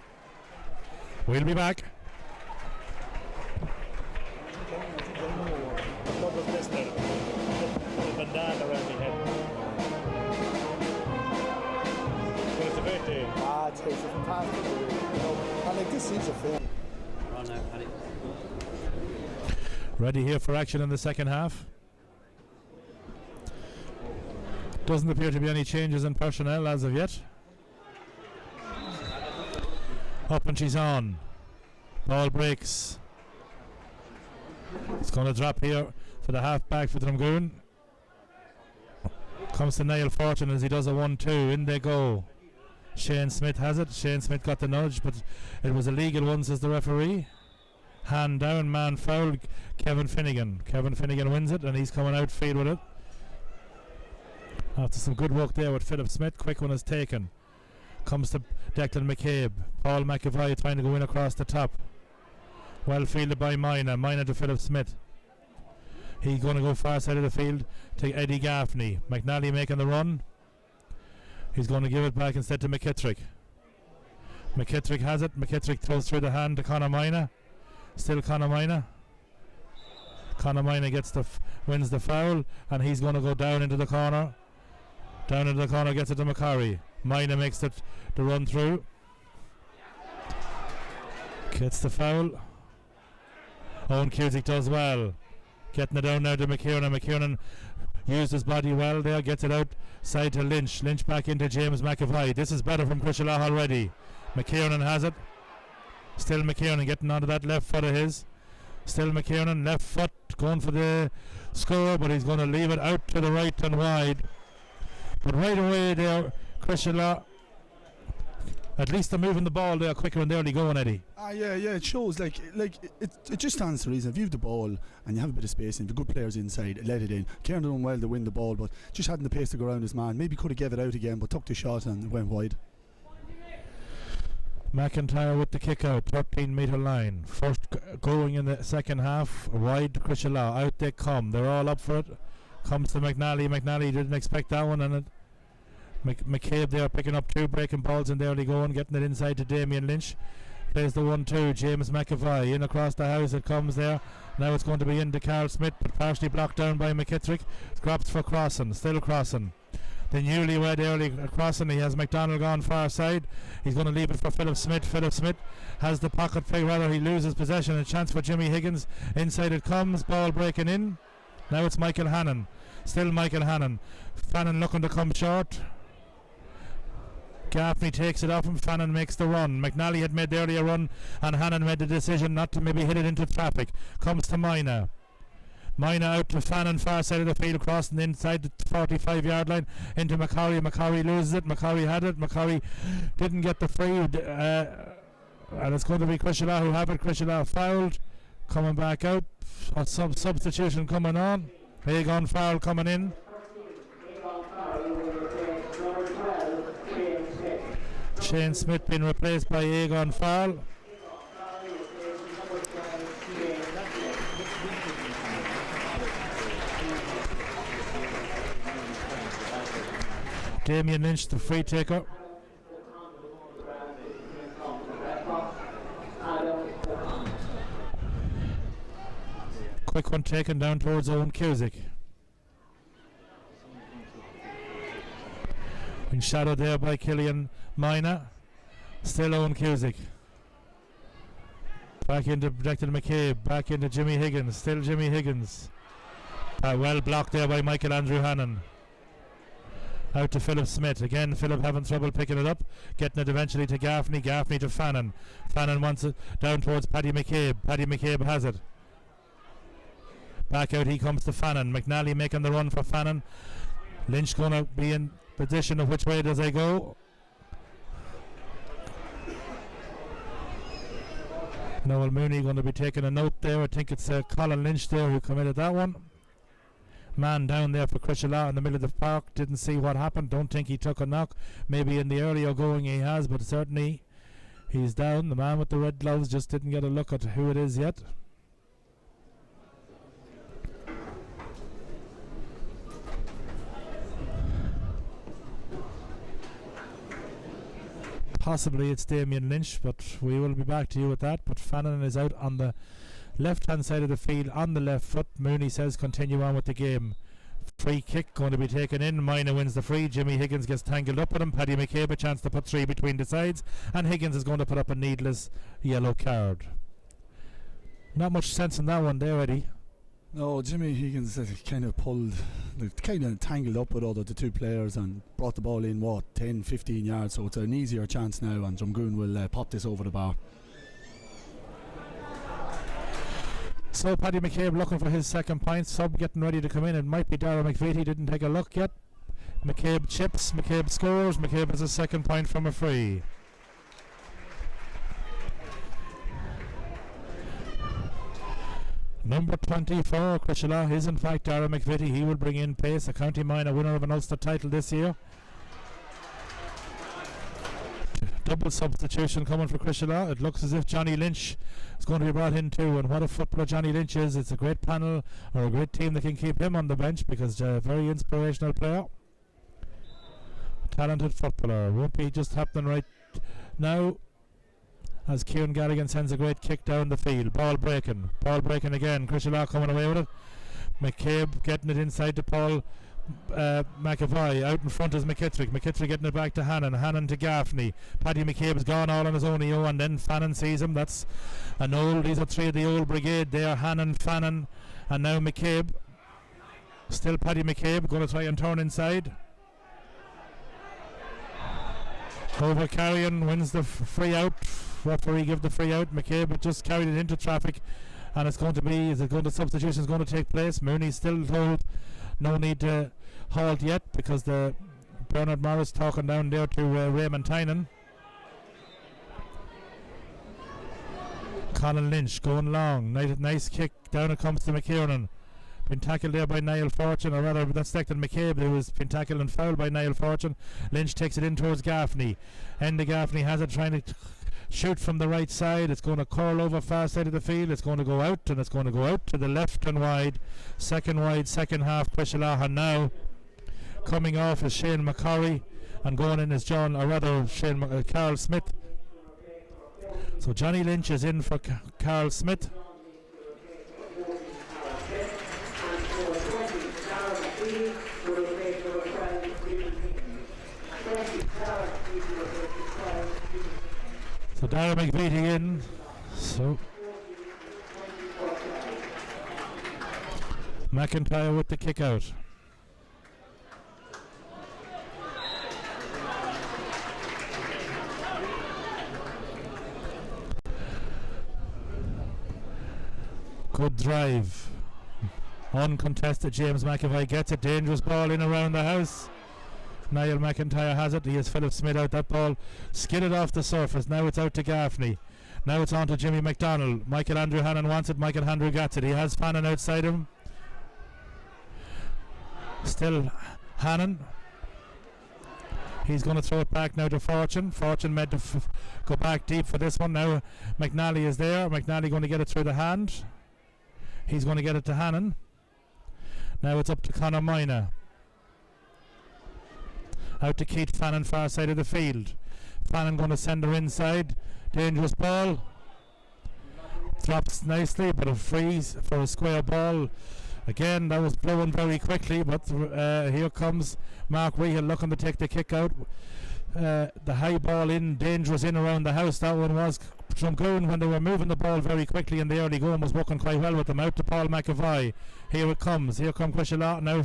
We'll be back. Bandana around my head. But it's a great day. It's a fantastic day. And this is a film. Ready here for action in the second half. Doesn't appear to be any changes in personnel as of yet. Up and she's on. Ball breaks. It's going to drop here for the half back for Drumgoon. Comes to Niall Fortune as he does a 1-2. In they go. Shane Smith has it. Shane Smith got the nudge, but it was a legal one, says the referee. Hand down, man foul. Kevin Finnegan. Kevin Finnegan wins it, and he's coming outfield with it. After some good work there with Philip Smith, quick one is taken. Comes to Declan McCabe. Paul McEvoy trying to go in across the top. Well fielded by Moynagh. Moynagh to Philip Smith. He's going to go far side of the field to Eddie Gaffney. McNally making the run. He's going to give it back instead to McKitterick. McKitterick has it. McKitterick throws through the hand to Conor Moynagh. Still Conor Moynagh. Conor Moynagh wins the foul, and he's going to go down into the corner. Down into the corner, gets it to McGorry. Moynagh makes it the run through. Gets the foul. Owen Cusick does well. Getting it down now to McKiernan. McKiernan used his body well there. Gets it outside to Lynch. Lynch back into James McEvoy. This is better from Crosserlough already. McKiernan has it. Still McKiernan getting onto that left foot of his. Still McKiernan, left foot, going for the score, but he's going to leave it out to the right and wide. But right away there, Crosserlough, at least they're moving the ball there quicker and early going, Eddie. Yeah, it shows like it just stands to reason. If you have the ball and you have a bit of space and the good players inside, let it in. Ciaran done well to win the ball, but just hadn't the pace to go around his man. Maybe could have gave it out again, but took the shot and went wide. McIntyre with the kick out, 13-metre line. First going in the second half, wide to Crosserlough. Out they come. They're all up for it. Comes to McNally. McNally didn't expect that one, and it McCabe there picking up 2 breaking balls in the early going, getting it inside to Damien Lynch. Plays the 1-2. James McEvoy in across the house. It comes there. Now it's going to be into Carl Smith, but partially blocked down by McKitterick. Scraps for Crossan. Still Crossan. The newlywed early Crossan. He has McDonald gone far side. He's going to leave it for Philip Smith. Philip Smith has the pocket play. Rather, he loses possession. A chance for Jimmy Higgins. Inside it comes. Ball breaking in. Now it's Michael Hannon. Still Michael Hannon. Fannin looking to come short. Gaffney takes it off him. Fannin makes the run. McNally had made the earlier run, and Hannon made the decision not to maybe hit it into traffic. Comes to Moynagh. Moynagh out to Fannin, far side of the field, crossing inside the 45-yard line into McGorry. McGorry loses it. McGorry had it. McGorry didn't get the free, and it's going to be Crosserlough who have it. Crosserlough fouled, coming back out. A substitution coming on. Aogan Farrell coming in. Shane Smith being replaced by Aogan Farrell. Damien Lynch, the free taker. Quick one taken down towards Owen Cusick. Being shadowed there by Killian Moynagh. Still Owen Cusick. Back into protected McCabe. Back into Jimmy Higgins. Still Jimmy Higgins. Well blocked there by Michael Andrew Hannon. Out to Philip Smith. Again, Philip having trouble picking it up. Getting it eventually to Gaffney. Gaffney to Fannin. Fannin wants it down towards Paddy McCabe. Paddy McCabe has it. Back out he comes to Fannin. McNally making the run for Fannin. Lynch going to be in position of which way does they go. Noel Mooney going to be taking a note there. I think it's Colin Lynch there who committed that one. Man down there for Crosserlough in the middle of the park. Didn't see what happened. Don't think he took a knock. Maybe in the earlier going he has, but certainly he's down. The man with the red gloves just didn't get a look at who it is yet. Possibly it's Damien Lynch, but we will be back to you with that. But Fannin is out on the left-hand side of the field on the left foot. Mooney says continue on with the game. Free kick going to be taken in. Moynagh wins the free. Jimmy Higgins gets tangled up with him. Paddy McCabe a chance to put 3 between the sides, and Higgins is going to put up a needless yellow card. Not much sense in that one there, Eddie. No, Jimmy Higgins kind of tangled up with all the 2 players and brought the ball in 10-15 yards, so it's an easier chance now, and Drumgoon will pop this over the bar. So Paddy McCabe looking for his second point. Sub getting ready to come in. It might be Darragh McVitie. Didn't take a look yet. McCabe chips. McCabe scores. McCabe has a second point from a free. Number 24, Crosserlough, is in fact Darragh McVitie. He will bring in pace. A County Minor winner of an Ulster title this year. Double substitution coming for Crosserlough. It looks as if Johnny Lynch is going to be brought in too, and what a footballer Johnny Lynch is. It's a great panel or a great team that can keep him on the bench, because a very inspirational player, talented footballer. Won't be just happening right now, as Ciaran Galligan sends a great kick down the field. Ball breaking again. Crosserlough coming away with it. McCabe getting it inside to Paul McEvoy. Out in front is McKitterick. McKitterick getting it back to Hannon. Hannon to Gaffney. Paddy McCabe's gone all on his own, and then Fannin sees him. That's an old. These are three of the old brigade there. Hannon, Fannin, and now McCabe. Still Paddy McCabe going to try and turn inside. Over Ciaran wins the free out. Referee give the free out. McCabe just carried it into traffic, and it's going to be. Is it going to substitution is going to take place? Mooney's still told no need to halt yet because the Bernard Morris talking down there to Raymond Tynan. Colin Lynch going long. Nice kick. Down it comes to McKiernan. Been tackled there by Niall Fortune, or rather that's Declan McCabe who has been tackled and fouled by Niall Fortune. Lynch takes it in towards Gaffney. Enda Gaffney has it, trying to shoot from the right side. It's going to curl over far side of the field. It's going to go out, and it's going to go out to the left and wide, second half. Crosserlough now coming off is Shane McGorry, and going in is Carl Smith. So Johnny Lynch is in for Carl Smith. So Darren McVitie in. So McIntyre with the kick out. Good drive. Uncontested. James McEvoy gets a dangerous ball in around the house. Niall McIntyre has it. He has Philip Smith out. That ball skidded off the surface. Now it's out to Gaffney. Now it's on to Jimmy McDonald. Michael Andrew Hannon wants it. Michael Andrew gets it. He has Fannin outside him. Still Hannon. He's going to throw it back now to Fortune. Fortune meant to go back deep for this one. Now McNally is there. McNally going to get it through the hand. He's going to get it to Hannon. Now it's up to Conor Moynagh. Out to Keith Fannin, far side of the field. Fannin going to send her inside. Dangerous ball. Drops nicely, but a freeze for a square ball. Again, that was blown very quickly, but here comes Mark Rehill looking to take the kick out. The high ball in, dangerous in around the house. That one was Drumgoon when they were moving the ball very quickly in the early going, was working quite well with them. Out to Paul McEvoy. Here it comes. Here comes Crosserlough now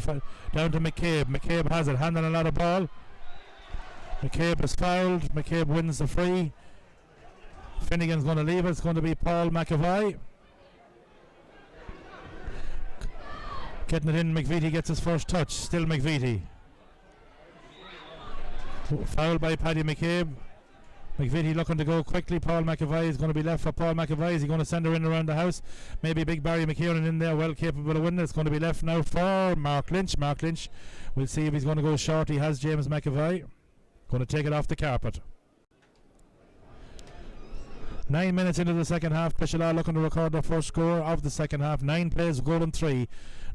down to McCabe. McCabe has it, handling a lot of ball. McCabe is fouled. McCabe wins the free. Finnegan's going to leave it. It's going to be Paul McEvoy. Getting it in, McVitie gets his first touch. Still McVitie. Fouled by Paddy McCabe. McVitie looking to go quickly. Paul McEvoy is going to be left for Paul McEvoy. Is he going to send her in around the house? Maybe big Barry McKiernan in there, well capable of winning. It's going to be left now for Mark Lynch. Mark Lynch, we'll see if he's going to go short. He has James McEvoy. Going to take it off the carpet. 9 minutes into the second half. Crosserlough looking to record the first score of the second half. 9 plays, goal and 3.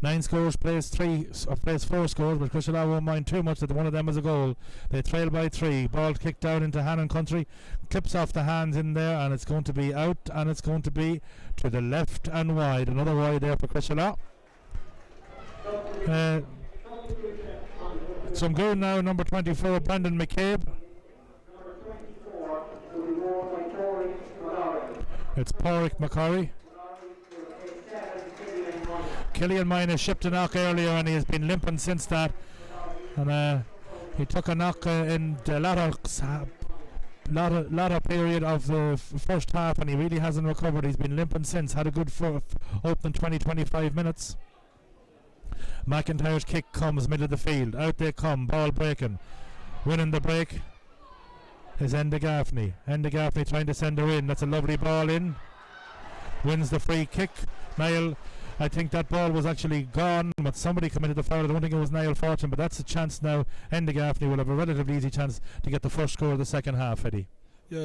9 scores, plays 4 scores, but Crosserlough won't mind too much that one of them is a goal. They trail by 3. Ball kicked down into Hannon country. Clips off the hands in there, and it's going to be out, and it's going to be to the left and wide. Another wide there for Crosserlough. Some goal now, number 24, Brandon McCabe. It's Pauric McGorry. Killian Moynagh shipped a knock earlier, and he has been limping since that. And he took a knock in the latter period of the first half, and he really hasn't recovered. He's been limping since. Had a good opening 20-25 minutes. McIntyre's kick comes middle of the field. Out they come. Ball breaking. Winning the break is Enda Gaffney. Enda Gaffney trying to send her in. That's a lovely ball in. Wins the free kick. Niall, I think that ball was actually gone, but somebody committed the foul. I don't think it was Niall Fortune, but that's a chance now. Enda Gaffney will have a relatively easy chance to get the first score of the second half, Eddie. Yeah,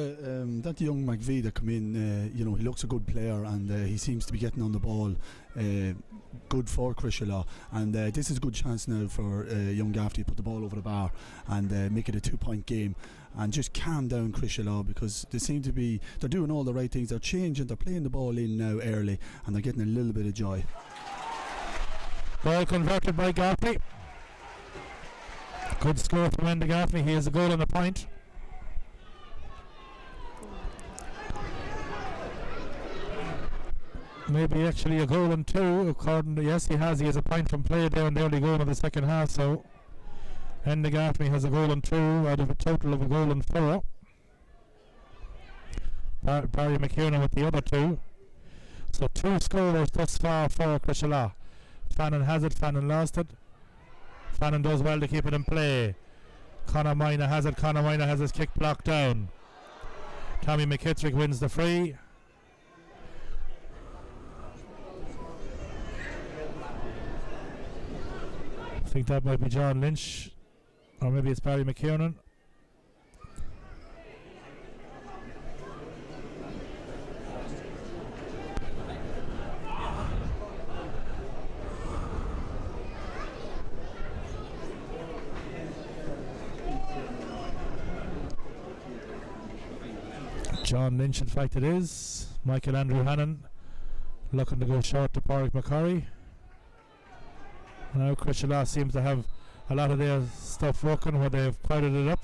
that young McVie that come in, he looks a good player, and he seems to be getting on the ball good for Crosserlough, and this is a good chance now for young Gaffney to put the ball over the bar and make it a 2-point game and just calm down Crosserlough, because they seem to be, they're doing all the right things. They're changing, they're playing the ball in now early, and they're getting a little bit of joy. Ball converted by Gaffney. Good score from Enda Gaffney. He has a goal and a point. Maybe actually a goal and two, according to, yes, he has a point from play there in the early goal of the second half. So Enda Gaffney has a goal and two out of a total of a goal and four. Barry McKiernan with the other two. So two scorers thus far for Crosserlough. Fannin has it, Fannin lost it. Fannin does well to keep it in play. Moynagh has it, Moynagh has his kick blocked down. Tommy McKitterick wins the free. I think that might be John Lynch, or maybe it's Barry McKiernan. John Lynch, in fact it is. Michael Andrew Hannon looking to go short to Pauric McGorry. Now Crosserlough seems to have a lot of their stuff working where they've crowded it up.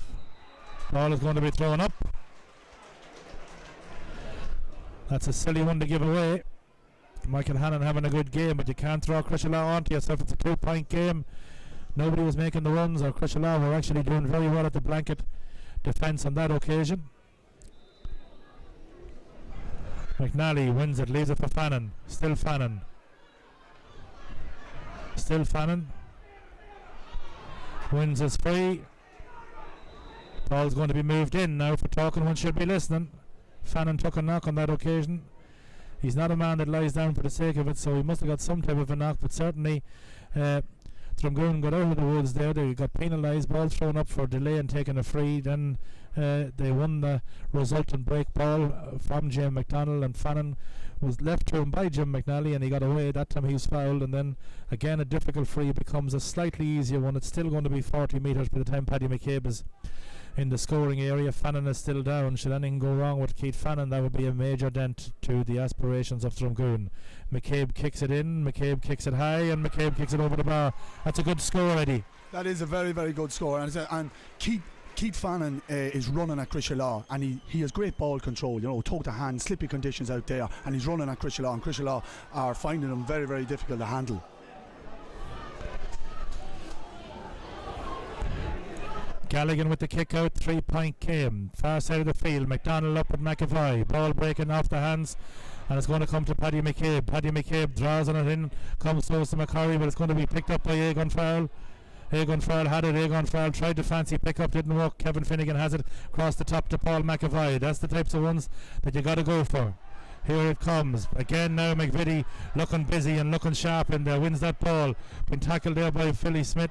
Ball is going to be thrown up. That's a silly one to give away. Michael Hannon having a good game, but you can't throw Crosserlough onto yourself. It's a 2-point game. Nobody was making the runs, or Crosserlough were actually doing very well at the blanket defence on that occasion. McNally wins it, leaves it for Fannin. Still Fannin. Still Fannin. Wins his free. Ball's going to be moved in now for talking one should be listening. Fannin took a knock on that occasion. He's not a man that lies down for the sake of it, so he must have got some type of a knock, but certainly Drumgoon got out of the woods there. They got penalised, ball thrown up for delay and taking a free. Then they won the resultant break ball from Jim McDonald, and Fannin was left to him by Jim McNally and he got away. That time he was fouled, and then again a difficult free becomes a slightly easier one. It's still going to be 40 metres by the time Paddy McCabe is in the scoring area. Fannin is still down. Should anything go wrong with Keith Fannin, that would be a major dent to the aspirations of Drumgoon. McCabe kicks it in, McCabe kicks it high, and McCabe kicks it over the bar. That's a good score, Eddie. That is a very, very good score, and Keith Fannin is running at Crosserlough, and he has great ball control, toe to hand, slippy conditions out there, and he's running at Crosserlough, and Crosserlough are finding him very, very difficult to handle. Galligan with the kick out, 3-point game. Far side of the field, McDonald up with McEvoy. Ball breaking off the hands, and it's going to come to Paddy McCabe. Paddy McCabe draws on it in, comes close to McGorry, but it's going to be picked up by Aogan Farrell. Aogan Farrell had it, Aogan Farrell tried to fancy pick up, didn't work. Kevin Finnegan has it across the top to Paul McEvoy. That's the types of ones that you got to go for. Here it comes again now. McVitie looking busy and looking sharp in there, wins that ball, been tackled there by Philly Smith,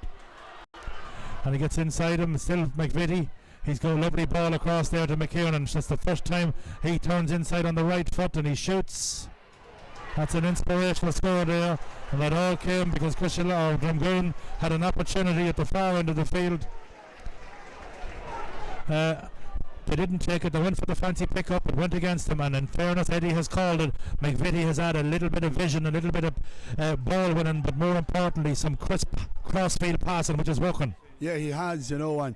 and he gets inside him. Still McVitie, he's got a lovely ball across there to McKiernan. That's the first time he turns inside on the right foot and he shoots. That's an inspirational score there, and that all came because Drumgoon had an opportunity at the far end of the field. They didn't take it, they went for the fancy pick-up, it went against him, and in fairness, Eddie has called it. McVitie has had a little bit of vision, a little bit of ball winning, but more importantly, some crisp cross-field passing, which is working. Yeah, he has, and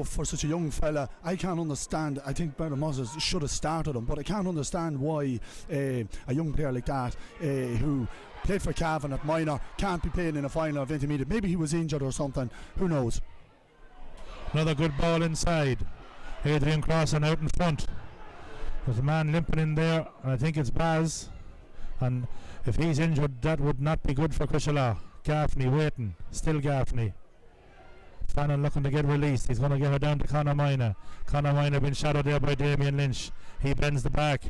for such a young fella, I can't understand. I think Bernard Moses should have started him, but I can't understand why a young player like that, who played for Cavan at Moynagh, can't be playing in a final of intermediate. Maybe he was injured or something, who knows. Another good ball inside. Adrian Crossan out in front. There's a man limping in there, and I think it's Baz, and if he's injured, that would not be good for Crosserlough. Gaffney waiting, still Gaffney. Fannin looking to get released. He's going to get her down to Conor Moynagh. Conor Moynagh been shadowed there by Damien Lynch. He bends the back.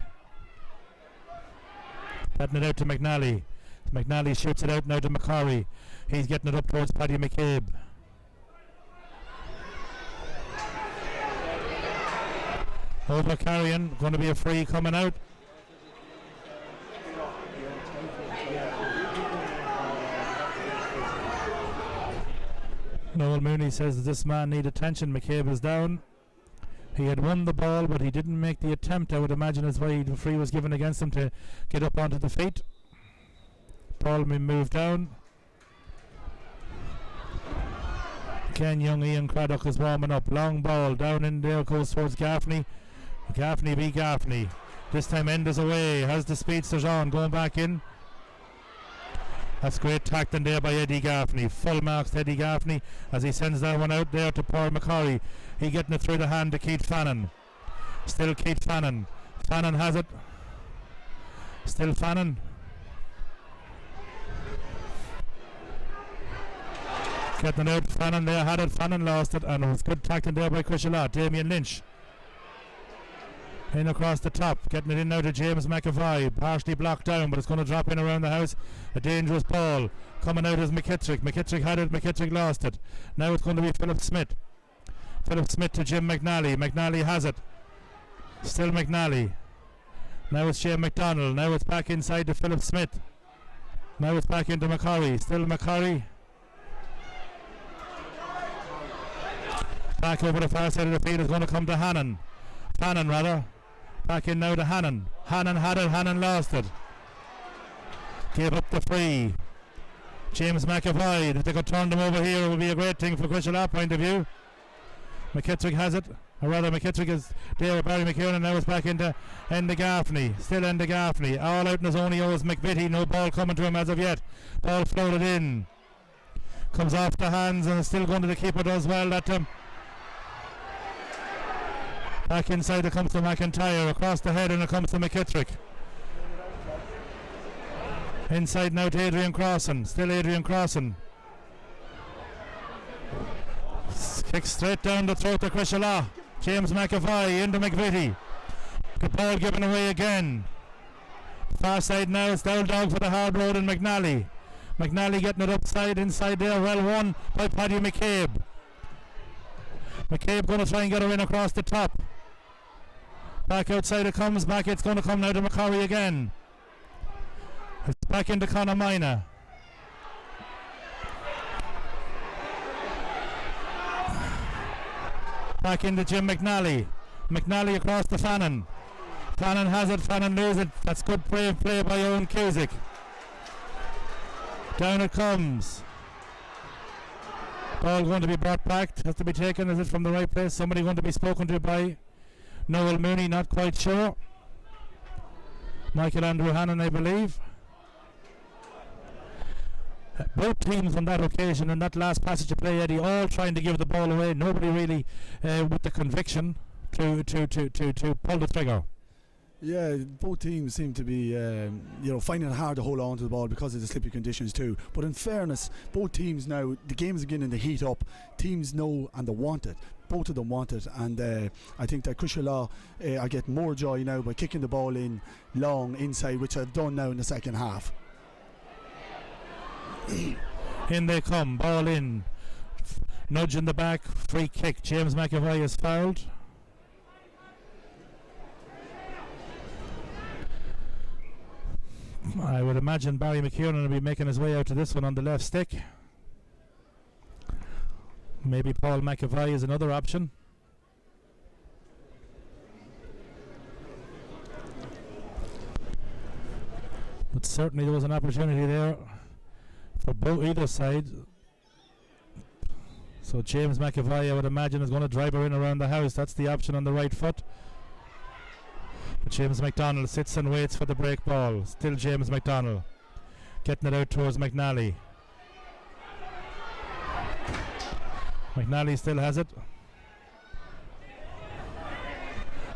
Batting it out to McNally. McNally shoots it out now to McGorry. He's getting it up towards Paddy McCabe. Over Ciaran, going to be a free coming out. Noel Mooney says that this man need attention. McCabe is down. He had won the ball, but he didn't make the attempt. I would imagine that's why the free was given against him, to get up onto the feet. Ball moved down. Ken young Ian Craddock is warming up. Long ball down in there, goes towards Gaffney. Gaffney beat Gaffney. This time Enders away. Has the speedsters on, going back in. That's great tackling there by Eddie Gaffney. Full marks to Eddie Gaffney as he sends that one out there to Paul McCorry. He getting it through the hand to Keith Fannin. Still Keith Fannin. Fannin has it. Still Fannin. Getting it out. Fannin there had it. Fannin lost it, and it was good tackling there by Crosserlough. Damien Lynch. In across the top, getting it in now to James McEvoy, partially blocked down, but it's going to drop in around the house. A dangerous ball coming out as McKitterick. McKitterick had it, McKitterick lost it. Now it's going to be Philip Smith. Philip Smith to Jim McNally. McNally has it. Still McNally. Now it's Shane McDonald. Now it's back inside to Philip Smith. Now it's back into McCorry. Still McCorry. Back over the far side of the field is going to come to Hannon. Fannin rather. Back in now to Hannon. Hannon had it, Hannon lost it. Gave up the free. James McEvoy, if they could turn them over here, it would be a great thing for Crosserlough point of view. McKitterick has it, or rather McKitterick is there with Barry McKiernan. Now it's back into Enda Gaffney. Still Enda Gaffney. All out in his own, he owes McVitie. No ball coming to him as of yet. Ball floated in. Comes off the hands and is still going to the keeper, does well that time. Back inside it comes to McIntyre, across the head, and it comes to McKitterick. Inside now to Adrian Crossan, still Adrian Crossan. Kick straight down the throat to Crosserlough. James McEvoy into McVitie. The ball given away again. Far side now, it's down dog for the hard road in McNally. McNally getting it upside, inside there, well won by Paddy McCabe. McCabe going to try and get her in across the top. Back outside it comes, back it's going to come now to McCorry again. It's back into Conor Moynagh. Back into Jim McNally. McNally across to Fannin. Fannin has it, Fannin loses it. That's good play by Owen Cusick. Down it comes. Ball going to be brought back, has to be taken. Is it from the right place? Somebody going to be spoken to by Noel Mooney, not quite sure. Michael Andrew Hannon, I believe. Both teams on that occasion, in that last passage of play, Eddie, all trying to give the ball away. Nobody really with the conviction to pull the trigger. Yeah, both teams seem to be finding it hard to hold on to the ball because of the slippy conditions too. But in fairness, both teams now, the game's beginning to heat up. Teams know and they want it. Both of them want it, and I think that Crosserlough are getting more joy now by kicking the ball in long inside, which I've done now in the second half. In they come, ball in, nudge in the back, free kick. James McEvoy is fouled. I would imagine Barry McKiernan will be making his way out to this one on the left stick. Maybe Paul McEvoy is another option. But certainly there was an opportunity there for either side. So James McEvoy, I would imagine, is going to drive her in around the house. That's the option on the right foot. But James McDonald sits and waits for the break ball. Still James McDonald getting it out towards McNally. McNally still has it.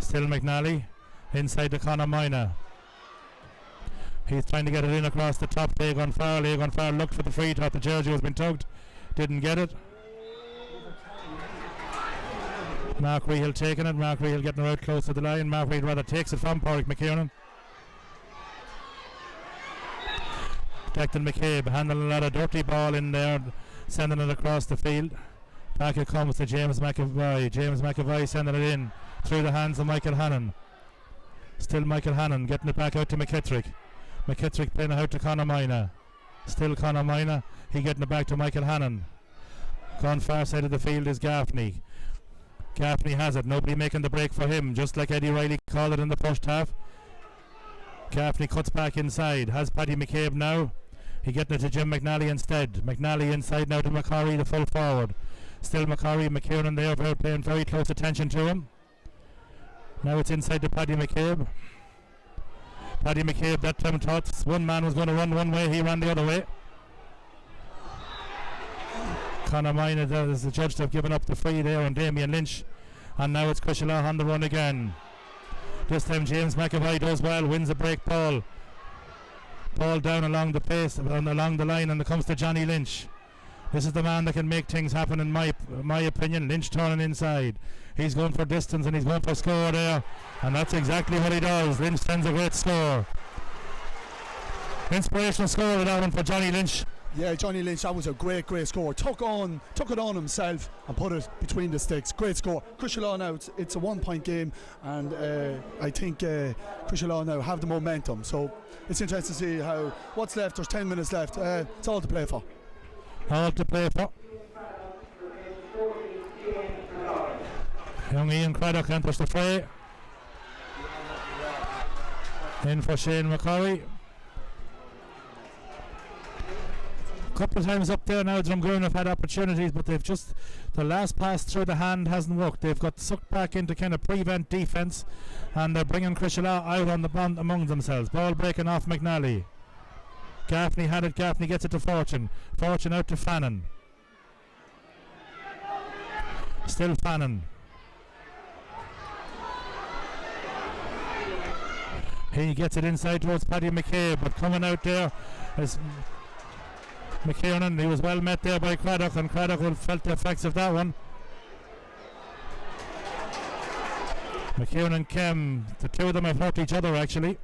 Still McNally inside to Conor Moynagh. He's trying to get it in across the top to Aogan Farrell. Aogan Farrell looked for the free, thought the jersey was been tugged, didn't get it. Mark Rehill taking it. Mark Rehill getting her out close to the line. Mark Rehill rather takes it from Pauric McKiernan. Declan McCabe handling a lot of dirty ball in there, sending it across the field. Back it comes to James McEvoy. James McEvoy sending it in through the hands of Michael Hannon. Still Michael Hannon getting it back out to McKitterick. McKitterick playing it out to Conor Moynagh. Still Conor Moynagh. He getting it back to Michael Hannon. Gone far side of the field is Gaffney. Gaffney has it. Nobody making the break for him, just like Eddie Riley called it in the first half. Gaffney cuts back inside. Has Paddy McCabe now. He getting it to Jim McNally instead. McNally inside now to McCorry, the full forward. Still McGorry, McKiernan there, paying very close attention to him. Now it's inside to Paddy McCabe. Paddy McCabe that time thought one man was going to run one way, he ran the other way. Conor Moynagh, as the judge, have given up the free there on Damien Lynch. And now it's Crosserlough on the run again. This time James McEvoy does well, wins the break ball. Ball down along the pace, along the line, and it comes to Johnny Lynch. This is the man that can make things happen in my opinion. Lynch turning inside. He's going for distance and he's going for score there. And that's exactly what he does. Lynch sends a great score. Inspirational score that one for Johnny Lynch. Yeah, Johnny Lynch, that was a great score. Took it on himself and put it between the sticks. Great score. Crosserlough now, it's a 1 point game, and I think Crosserlough now have the momentum. So it's interesting to see what's left. There's 10 minutes left. It's all to play for. All to play for. Young Ian Craddock enters the fray. In for Shane McCorry. Couple of times up there now, Drumgoon have had opportunities, but they've just, the last pass through the hand hasn't worked. They've got sucked back into kind of prevent defence, and they're bringing Crosserlough out on the bond among themselves. Ball breaking off McNally. Gaffney had it, Gaffney gets it to Fortune. Fortune out to Fannin. Still Fannin. He gets it inside towards Paddy McCabe, but coming out there is McKiernan. He was well met there by Craddock, and Craddock felt the effects of that one. McKiernan came, the two of them have hurt each other actually.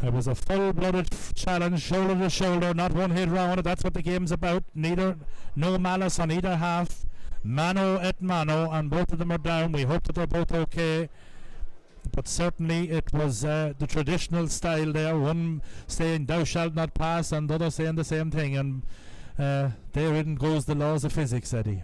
It was a full-blooded challenge, shoulder to shoulder, not one hit round. That's what the game's about. No malice on either half. Mano et mano, and both of them are down. We hope that they're both okay. But certainly it was the traditional style there. One saying "Thou shalt not pass," and the other saying the same thing. And therein goes the laws of physics, Eddie.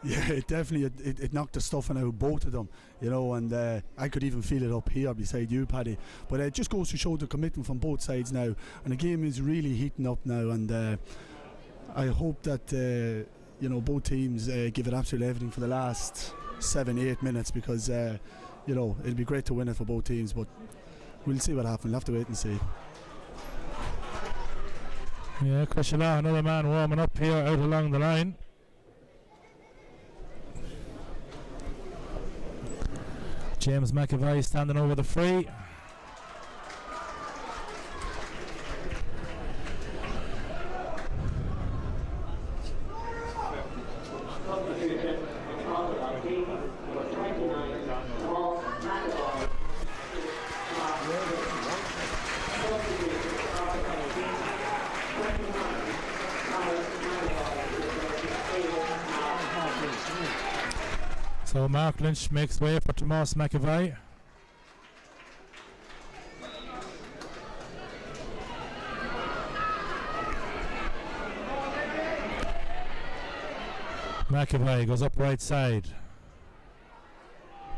Yeah, it definitely it knocked the stuffing out of both of them, you know, and I could even feel it up here beside you, Paddy. But it just goes to show the commitment from both sides now, and the game is really heating up now. And I hope that both teams give it absolutely everything for the last 7-8 minutes, because it'll be great to win it for both teams. But we'll see what happens. We'll have to wait and see. Yeah, Crosserlough, another man warming up here out along the line. James McEvoy standing over the free. So Mark Lynch makes way for Tomas McEvoy. McEvoy goes up right side.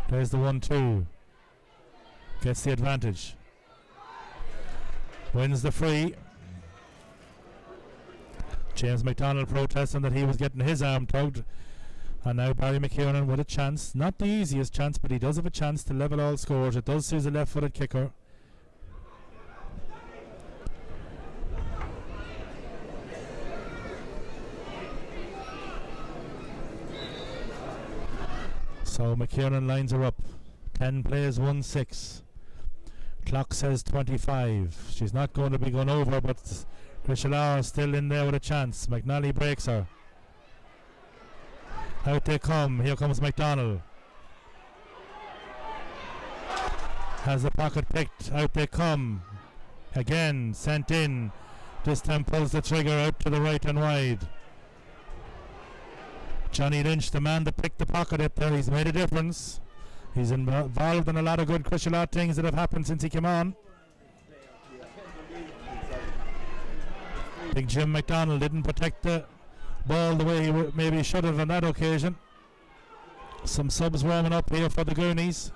There's the 1-2. Gets the advantage. Wins the free. James McDonald protesting that he was getting his arm tugged. And now Barry McKiernan with a chance. Not the easiest chance, but he does have a chance to level all scores. It does see a left-footed kicker. So McKiernan lines her up. 10 plays, 1-6. Clock says 25. She's not going to be gone over, but Crosserlough is still in there with a chance. McNally breaks her. Out they come. Here comes McDonald. Has the pocket picked. Out they come. Again, sent in. This time pulls the trigger out to the right and wide. Johnny Lynch, the man that picked the pocket up there, he's made a difference. He's involved in a lot of good Crosserlough things that have happened since he came on. Big Jim McDonald didn't protect the ball the way he maybe should have on that occasion. Some subs warming up here for the Goonies.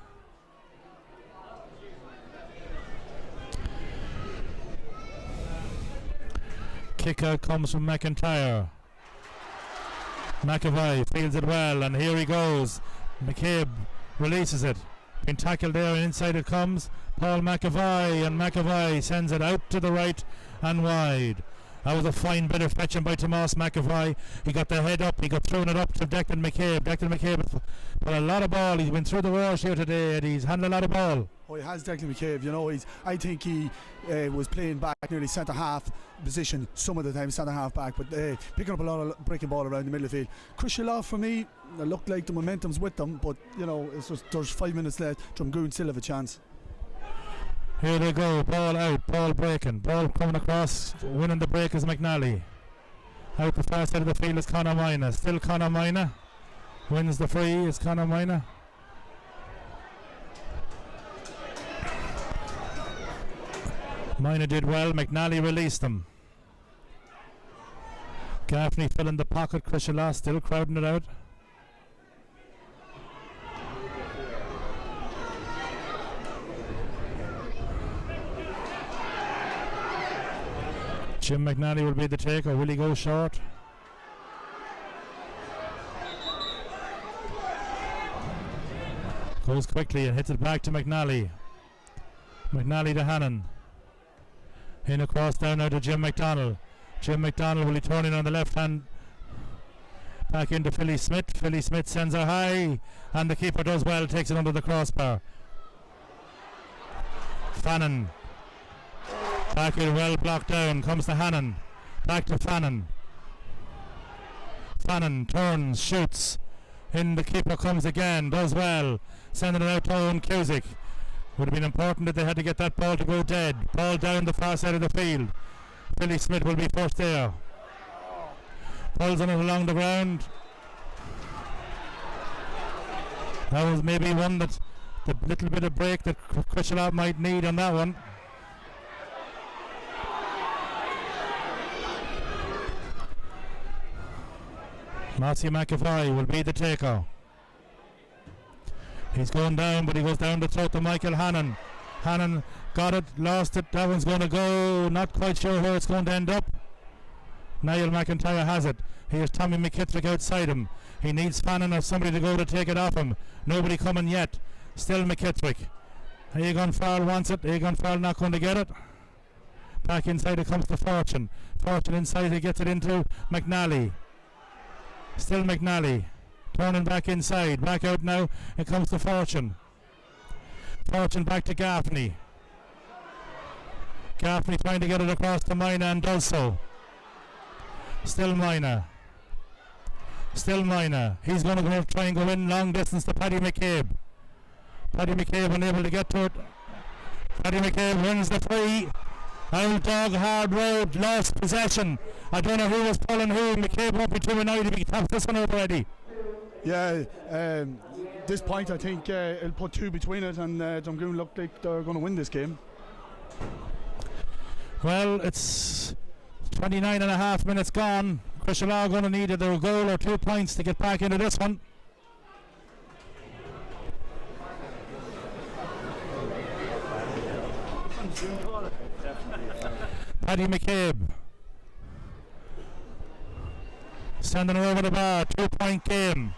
Kick out comes from McIntyre. McEvoy fields it well, and here he goes. McCabe releases it. Been tackled there, and inside it comes Paul McEvoy, and McEvoy sends it out to the right and wide. That was a fine bit of fetching by Tomas McEvoy. He got the head up, he got thrown it up to Declan McCabe. Declan McCabe put a lot of ball. He's been through the wars here today, and he's handled a lot of ball. Oh, he has, Declan McCabe. You know, I think he was playing back nearly centre half position some of the time, centre half back, but picking up a lot of breaking ball around the middle of the field. Crosserlough, for me, it looked like the momentum's with them, but you know, it's just, there's 5 minutes left. Drumgoon still have a chance. Here they go, ball out, ball breaking, ball coming across, winning the break is McNally. Out the far side of the field is Conor Moynagh, still Conor Moynagh, wins the free is Conor Moynagh. Moynagh did well, McNally released them. Gaffney fell in the pocket, Crosserlough still crowding it out. Jim McNally will be the taker. Will he go short? Goes quickly and hits it back to McNally. McNally to Hannon. In across down now to Jim McDonald. Jim McDonald will he turn in on the left hand. Back into Philly Smith. Philly Smith sends her high, and the keeper does well, takes it under the crossbar. Fannin. Back in well blocked down, comes to Hannon. Back to Fannin. Fannin turns, shoots. In the keeper comes again, does well. Sending it out to Owen Cusick. Would have been important that they had to get that ball to go dead. Ball down the far side of the field. Philly Smith will be first there. Pulls on it along the ground. That was maybe one that the little bit of break that Crosserlough might need on that one. Matthew McEvoy will be the taker. He's going down, but he goes down the throat to Michael Hannon. Hannon got it, lost it. That one's going to go. Not quite sure where it's going to end up. Niall McIntyre has it. Here's Tommy McKitterick outside him. He needs Fannin or somebody to go to take it off him. Nobody coming yet. Still McKitterick. Aogan Farrell wants it. Aogan Farrell not going to get it. Back inside it comes to Fortune. Fortune inside, he gets it into McNally. Still McNally. Turning back inside. Back out now. It comes to Fortune. Fortune back to Gaffney. Gaffney trying to get it across to Moynagh and does so. Still Moynagh. Still Moynagh. He's going to go try and go in long distance to Paddy McCabe. Paddy McCabe unable to get to it. Paddy McCabe wins the free. Old dog, hard road, lost possession. I don't know who was pulling who. McCabe won't be too annoyed if he taps this one over already. Yeah, this point I think it'll put two between it, and Drumgoon look like they're going to win this game. Well, it's 29 and a half minutes gone. Crosserlough are going to need either a goal or 2 points to get back into this one. Paddy McCabe sending her over the bar. 2-point game.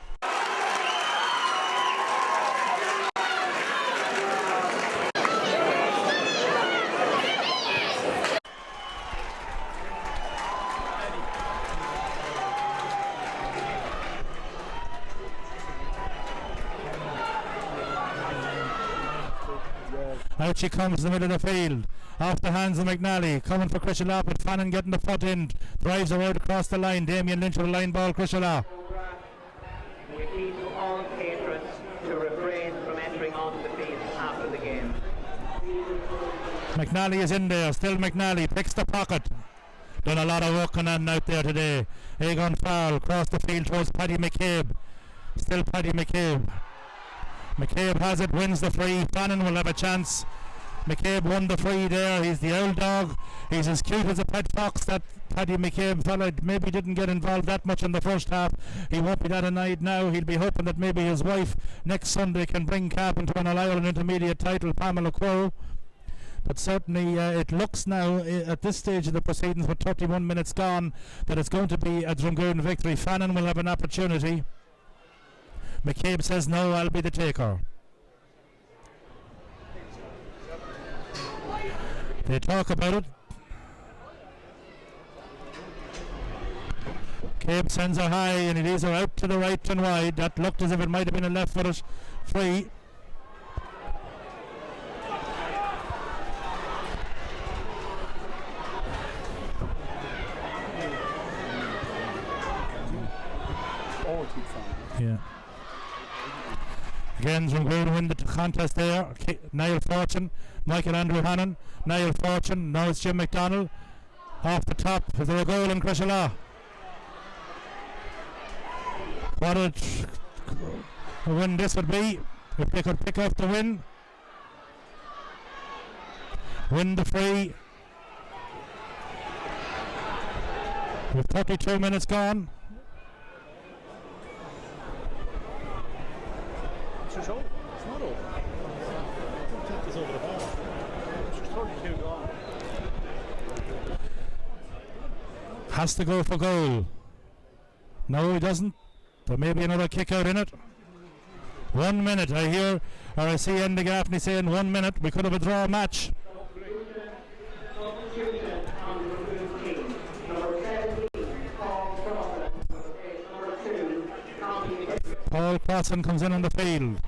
Out she comes in the middle of the field. Off the hands of McNally. Coming for Crosserlough, but Fannin getting the foot in. Drives her out across the line. Damien Lynch with a line ball. Crosserlough. We appeal to all patrons to refrain from entering onto the field after the game. McNally is in there. Still McNally. Picks the pocket. Done a lot of work on that out there today. Aogan Farrell across the field towards Paddy McCabe. Still Paddy McCabe. McCabe has it, wins the free. Fannin will have a chance. McCabe won the free there. He's the old dog. He's as cute as a pet fox, that Paddy McCabe fella. Maybe didn't get involved that much in the first half. He won't be that annoyed now. He'll be hoping that maybe his wife next Sunday can bring Cap into an All-Ireland intermediate title, Pamela Crowe. But certainly it looks now at this stage of the proceedings with 31 minutes gone that it's going to be a Drumgoon victory. Fannin will have an opportunity. McCabe says no, I'll be the taker. They talk about it. McCabe sends her high and it is her out to the right and wide. That looked as if it might have been a left footed free. Yeah. Again, Drumgoon win the contest there. Niall Fortune, Michael Andrew Hannon, Niall Fortune, now it's Jim McDonald. Off the top, is there a goal in Crosserlough? What a win this would be if they could pick up the win. Win the free. With 32 minutes gone. It's not over. It's over the bar. It's 32 gone. Has to go for goal. No, he doesn't. There may be another kick out in it. 1 minute. I hear, or I see Andy Gaffney saying 1 minute. We could have a draw match. Paul Crossan comes in on the field.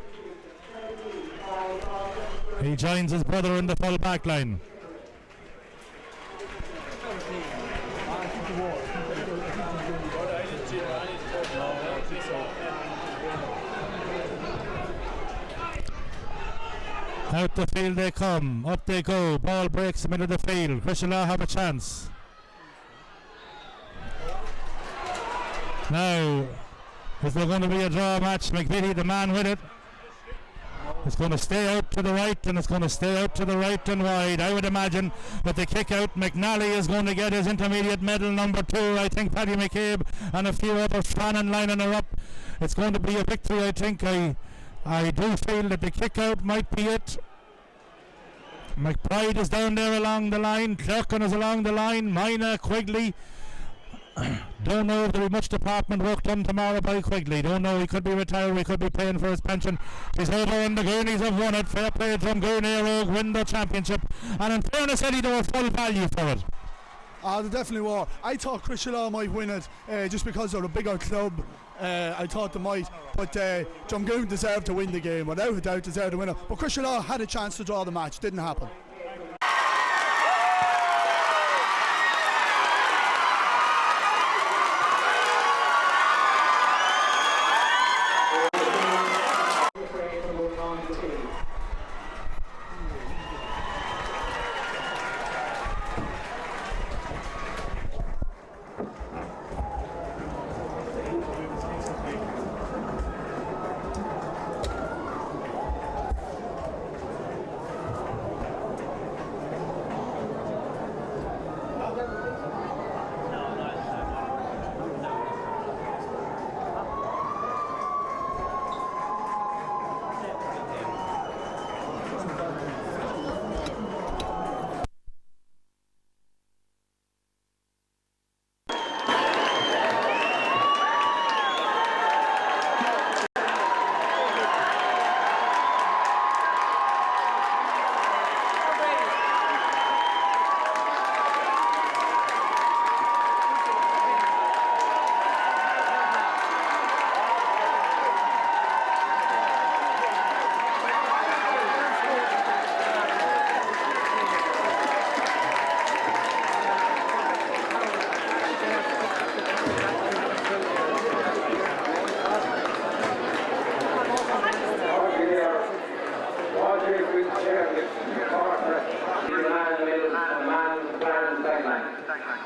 He joins his brother in the full back line. Out the field they come, up they go, ball breaks the middle of the field. Crosserlough have a chance. Now, is there going to be a draw match? McVitie, the man with it, it's going to stay out to the right and it's going to stay out to the right and wide. I would imagine that the kick out, McNally is going to get his intermediate medal number 2. I think Paddy McCabe and a few others, Fannin lining her up. It's going to be a victory, I think. I do feel that the kick out might be it. McBride is down there along the line. Clerkin is along the line. Moynagh, Quigley. Don't know if there will be much department work done tomorrow by Quigley. Don't know, he could be retired, he could be paying for his pension. He's over and the Goonies have won it. Fair play, Drumgoon, Aogan win the championship. And in fairness, Eddie, they were full value for it. They definitely were. I thought Crosserlough might win it just because they're a bigger club. I thought they might, but Drumgoon deserved to win the game, without a doubt deserved to win it. But Crosserlough had a chance to draw the match, didn't happen.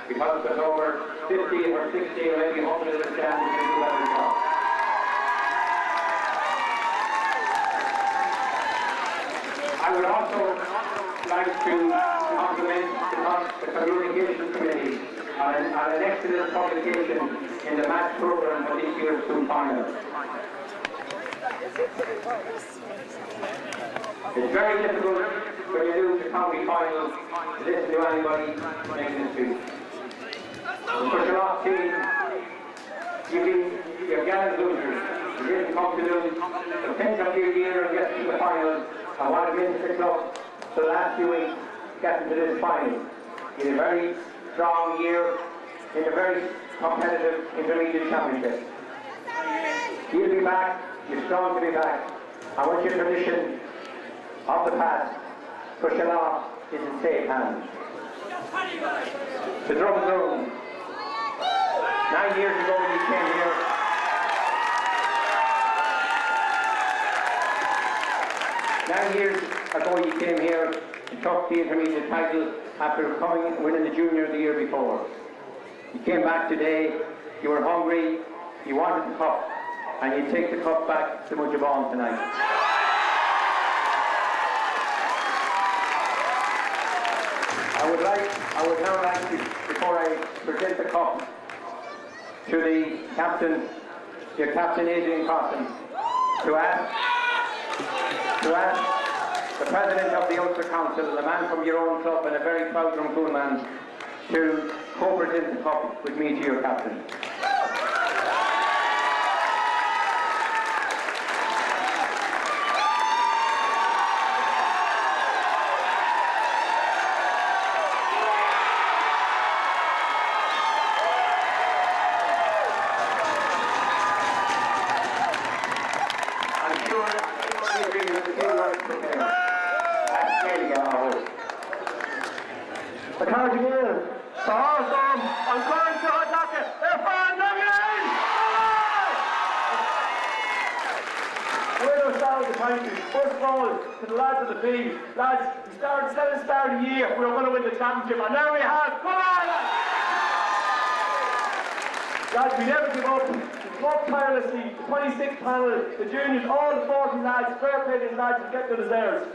Because it's over 15 or 16, maybe hopefully the chance to do that result. I would also like to compliment the Communication Committee on an excellent publication in the match programme for this year's two finals. It's very difficult when you lose the county final to listen to anybody making a speech. The Crosserlough team, you're gallant losers. You didn't come to lose the 10th of your year and get to the final. I want to get into the club the last few weeks, getting to this final. In a very strong year, in a very competitive intermediate championship. You'll be back, you're strong to be back. I want your tradition of the past. Crosserlough is in safe hands. The Drumgoon. 9 years ago when you came here, to took the intermediate title after winning the junior the year before. You came back today, you were hungry, you wanted the cup, and you take the cup back to Moynagh tonight. I would now like to, before I present the cup to the captain, your captain Adrian Crossan, to ask the president of the Ulster Council, a man from your own club and a very proud Drumgoon man, to co-present the cup with me to your captain. First of all, to the lads of the field, lads, we started at the start of the year, we were going to win the championship, and there we have, come on! Lads, we never give up, we work tirelessly, the 26th panel, the juniors, all the 40 lads, fair play to these lads to get to deserves.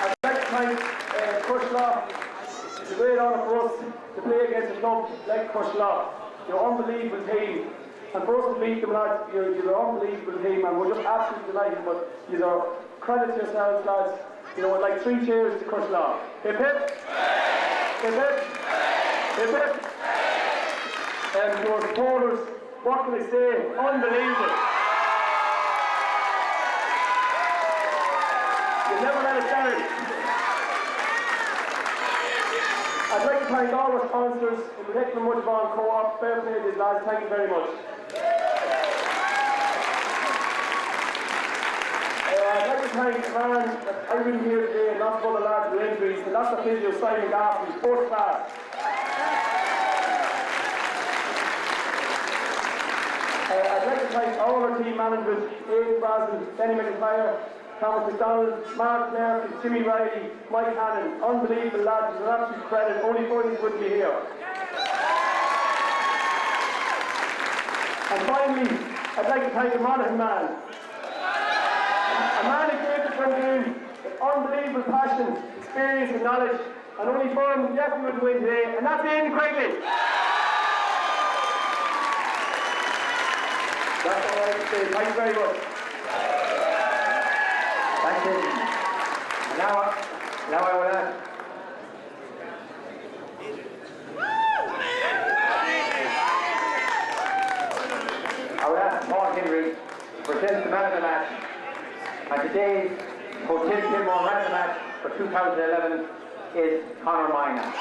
I'd like to thank Crosserlough. It's a great honour for us to play against a club like Crosserlough. You're an unbelievable team. And for us to beat them, lads, you're an unbelievable team, and we're just absolutely delighted. But you are credit to yourselves, lads. You know, I'd like 3 cheers to Crosserlough. Hip hip! Hip hip! Hip hip! And to our supporters, what can I say? Unbelievable! You've never let us down. I'd like to thank all our sponsors, in particular Moynagh Co-op, fair play to these lads, thank you very much. I'd like to thank the man that I've been here today, and lots of other lads with injuries, and that's the physio Simon Gaffney, first class. I'd like to thank all our team management, Adrian, Benny McIntyre, Thomas McDonald, Mark Clark, Jimmy Riley, Mike Hannon, unbelievable lads, it's an absolute credit, only for these wouldn't be here. And finally, I'd like to thank the Moynagh man. A man who came to Drumgoon with unbelievable passion, experience and knowledge, and only for him definitely would win today, and that's Ian Quigley. That's all I have to say, thank you very much. Thank you. Now I will ask. Paul Henry presents the man of the match. And today's Hotel Kilmore man of the match for 2011 is Conor Moynagh.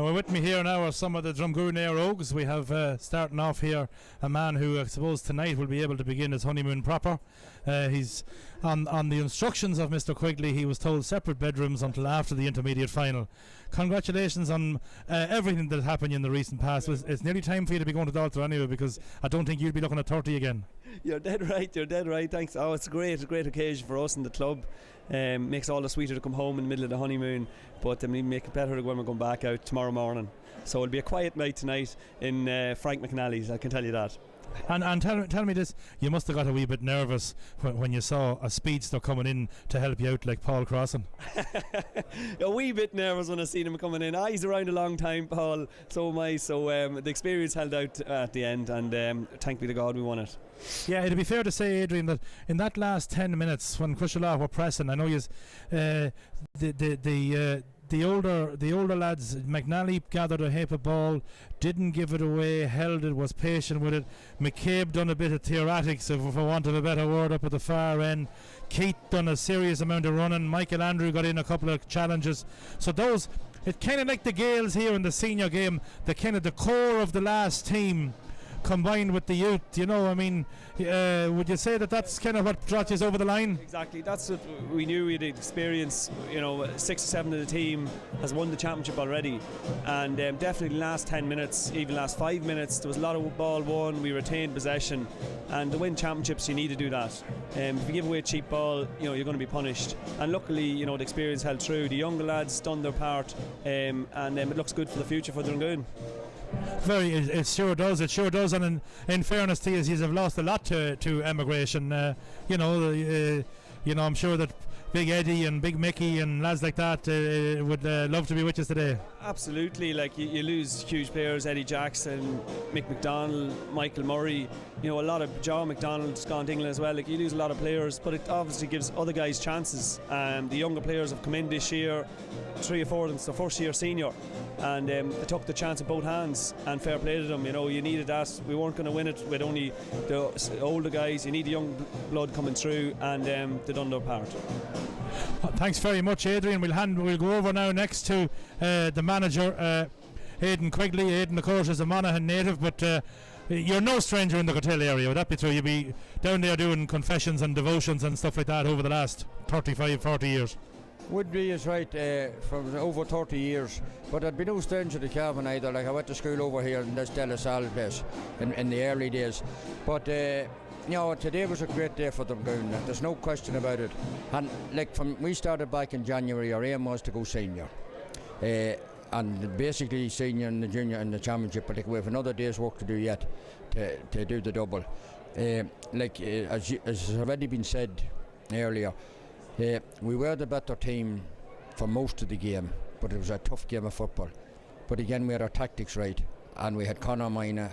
Well, with me here now are some of the Drumgoon Air Oaks. We have starting off here a man who I suppose tonight will be able to begin his honeymoon proper. He's on the instructions of Mr. Quigley. He was told separate bedrooms until after the intermediate final. Congratulations on everything that happened in the recent past. It's nearly time for you to be going to the altar anyway, because I don't think you'll be looking at 30 again. You're dead right, thanks. Oh, it's a great occasion for us in the club. Makes all the sweeter to come home in the middle of the honeymoon, but make it better when we're going back out tomorrow morning. So it'll be a quiet night tonight in Frank McNally's, I can tell you that. And tell me this, you must have got a wee bit nervous when you saw a speedster coming in to help you out like Paul Crossan. A wee bit nervous when I seen him coming in. He's around a long time, Paul, so am I, so the experience held out at the end, and thank be to God we won it. Yeah, it'd be fair to say, Adrian, that in that last 10 minutes when Crosserlough were pressing, I know the older lads, McNally gathered a heap of ball, didn't give it away, held it, was patient with it. McCabe done a bit of theoretics, for want of a better word, up at the far end. Keith done a serious amount of running. Michael Andrew got in a couple of challenges. So those, it's kind of like the Gales here in the senior game, the kind of the core of the last team combined with the youth, you know, I mean, would you say that that's kind of what brought you over the line? Exactly, that's what we knew. We had experience, 6 or 7 of the team has won the championship already, and definitely the last 10 minutes, even last 5 minutes, there was a lot of ball won, we retained possession, and to win championships you need to do that. If you give away cheap ball, you're going to be punished, and luckily, the experience held true. The younger lads done their part, and it looks good for the future for Drumgoon. It sure does, and in fairness to you, you have lost a lot to emigration. I'm sure that Big Eddie and Big Mickey and lads like that would love to be with us today. Absolutely, like you lose huge players, Eddie Jackson, Mick McDonald, Michael Murray, a lot of John McDonald's gone to England as well. Like, you lose a lot of players, but it obviously gives other guys chances. The younger players have come in this year, 3 or 4 of them, it's their first year senior, and they took the chance with both hands, and fair play to them. You needed that. We weren't going to win it with only the older guys. You need the young blood coming through, and they done their part. Thanks very much, Adrian. We'll go over now next to the manager, Aidan Quigley. Aidan, of course, is a Monaghan native, but you're no stranger in the Cotillo area. Would that be true? You'd be down there doing confessions and devotions and stuff like that over the last 35, 40 years. Would be is right, for over 30 years, but I'd be no stranger to Cavan either. Like, I went to school over here in this De La Salle place in the early days, but today was a great day for Drumgoon. There's no question about it. And like, from we started back in January, our aim was to go senior, and basically senior and the junior and the championship. But we have another day's work to do yet to do the double. As has already been said earlier, we were the better team for most of the game, but it was a tough game of football. But again, we had our tactics right, and we had Conor, Moynagh,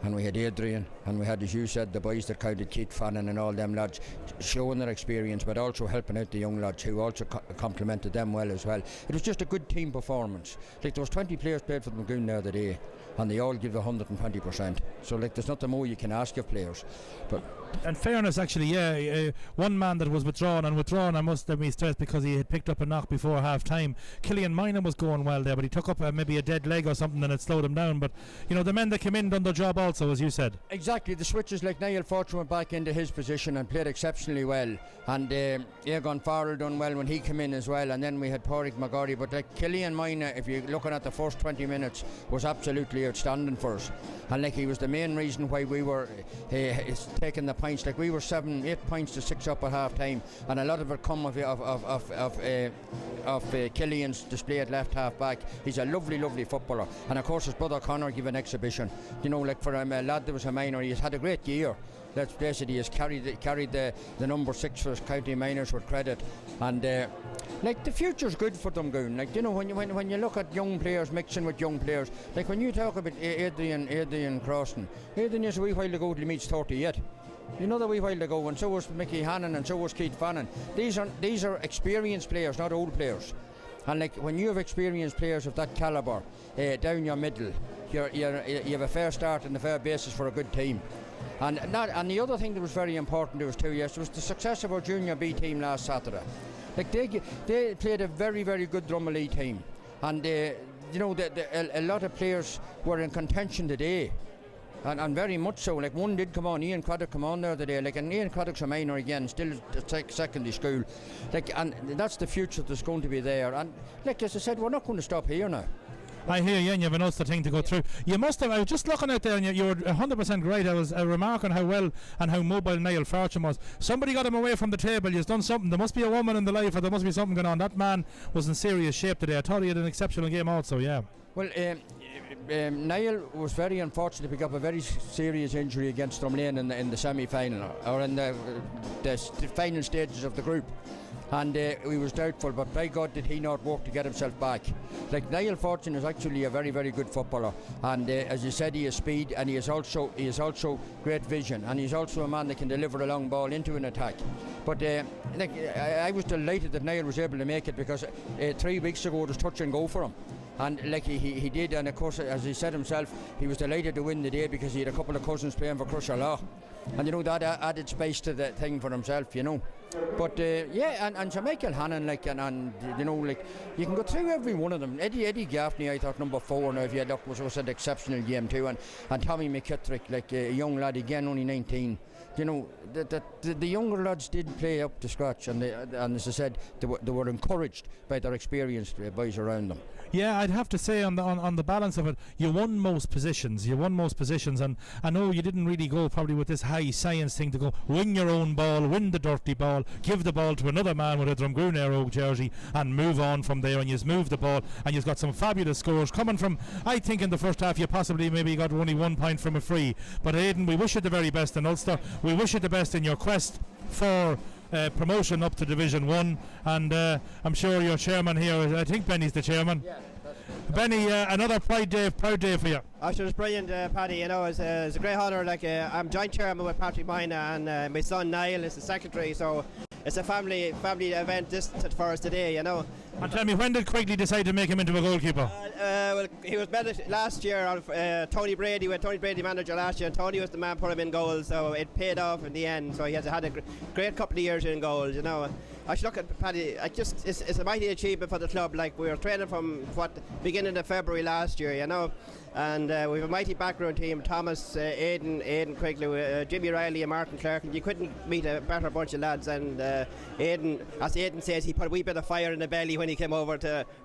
and we had Adrian, and we had, as you said, the boys that counted Keith, Fannin and all them lads showing their experience, but also helping out the young lads who also complimented them well as well. It was just a good team performance. Like, there was 20 players played for Drumgoon the other day, and they all give 120%. So like, there's nothing more you can ask of players. But in fairness, actually, one man that was withdrawn, I must have been stressed because he had picked up a knock before half time. Killian Moynagh was going well there, but he took up maybe a dead leg or something, and it slowed him down. But the men that came in done their job also, as you said. Exactly, the switches, like Niall Fortune went back into his position and played exceptionally well, and Aogan Farrell done well when he came in as well, and then we had Pauric, McGorry. But like, Killian Moynagh, if you're looking at the first 20 minutes, was absolutely outstanding for us, and like, he was the main reason why we were taking the points. Like, we were 7-8 points to 6 up at half time, and a lot of it come of Killian's display at left half back. He's a lovely footballer, and of course his brother Conor gave an exhibition. Like, for a lad that was a minor, he's had a great year. Let's face it, he has carried the number 6 for his county minors with credit, and like, the future's good for Drumgoon. Like, when you look at young players mixing with young players, like when you talk about Adrian Crossan, Adrian is a wee while to go till he meets 30 yet. A wee while to go, and so was Mickey Hannon, and so was Keith Fannin. These are experienced players, not old players. And like, when you have experienced players of that calibre down your middle, you have a fair start and a fair basis for a good team. And the other thing that was very important to us too, yes, was the success of our junior B team last Saturday. Like, they played a very, very good Drumgoon team, and you know, a lot of players were in contention today. And very much so. Like, one did come on, Ian Craddock come on there today. Like, and Ian Craddock's a minor again, still secondary school. Like, and that's the future that's going to be there. And like as I said, we're not going to stop here now. I hear you, and you have another thing to go through. You must have, I was just looking out there, and you were 100% right. I was remarking how well and how mobile Niall Fortune was. Somebody got him away from the table. He's done something. There must be a woman in the life, or there must be something going on. That man was in serious shape today. I thought he had an exceptional game also, yeah. Well, Niall was very unfortunate to pick up a very serious injury against Drumlane in the semi-final, or in the final stages of the group. And he was doubtful, but by God did he not work to get himself back. Like, Niall Fortune is actually a very, very good footballer, and as you said, he has speed, and he is also great vision, and he's also a man that can deliver a long ball into an attack. But like, I was delighted that Niall was able to make it, because 3 weeks ago it was touch and go for him. And like he did, and of course, as he said himself, he was delighted to win the day because he had a couple of cousins playing for Crosserlough, and you know, that added space to the thing for himself, you know. But yeah, and Sir Michael Hannon, like, and you know, like, you can go through every one of them. Eddie Gaffney, I thought number 4 now, if you had look, was an exceptional game too, and Tommy McKitterick, like a young lad again, only 19. You know, the younger lads did play up to scratch, and as I said, they were encouraged by their experienced boys around them. Yeah, I'd have to say on the balance of it, you won most positions, and I know you didn't really go probably with this high science thing to go win your own ball, win the dirty ball, give the ball to another man with a Drumgoon Aero jersey and move on from there, and you've moved the ball, and you've got some fabulous scores coming from, I think in the first half you possibly maybe got only 1 point from a free, but Aidan, we wish you the very best in Ulster, we wish you the best in your quest for promotion up to Division 1, and I'm sure your chairman here, I think Benny's the chairman. Yeah, Benny, another proud day for you. Actually, it was brilliant, Paddy. You know, it's a great honour. Like, I'm joint chairman with Patrick Moynagh, and my son Niall is the secretary. So it's a family event for us today. You know. And tell me, when did Quigley decide to make him into a goalkeeper? Well, he was better last year on Tony Brady. We had Tony Brady manager last year, and Tony was the man put him in goals. So it paid off in the end. So he has had a great couple of years in goals. You know. Actually, look at Paddy. It's a mighty achievement for the club. Like, we were training from beginning of February last year, you know, and we have a mighty background team. Thomas, Aidan Quigley, Jimmy Riley, and Martin Clark. And you couldn't meet a better bunch of lads. And Aidan, as Aidan says, he put a wee bit of fire in the belly when he came over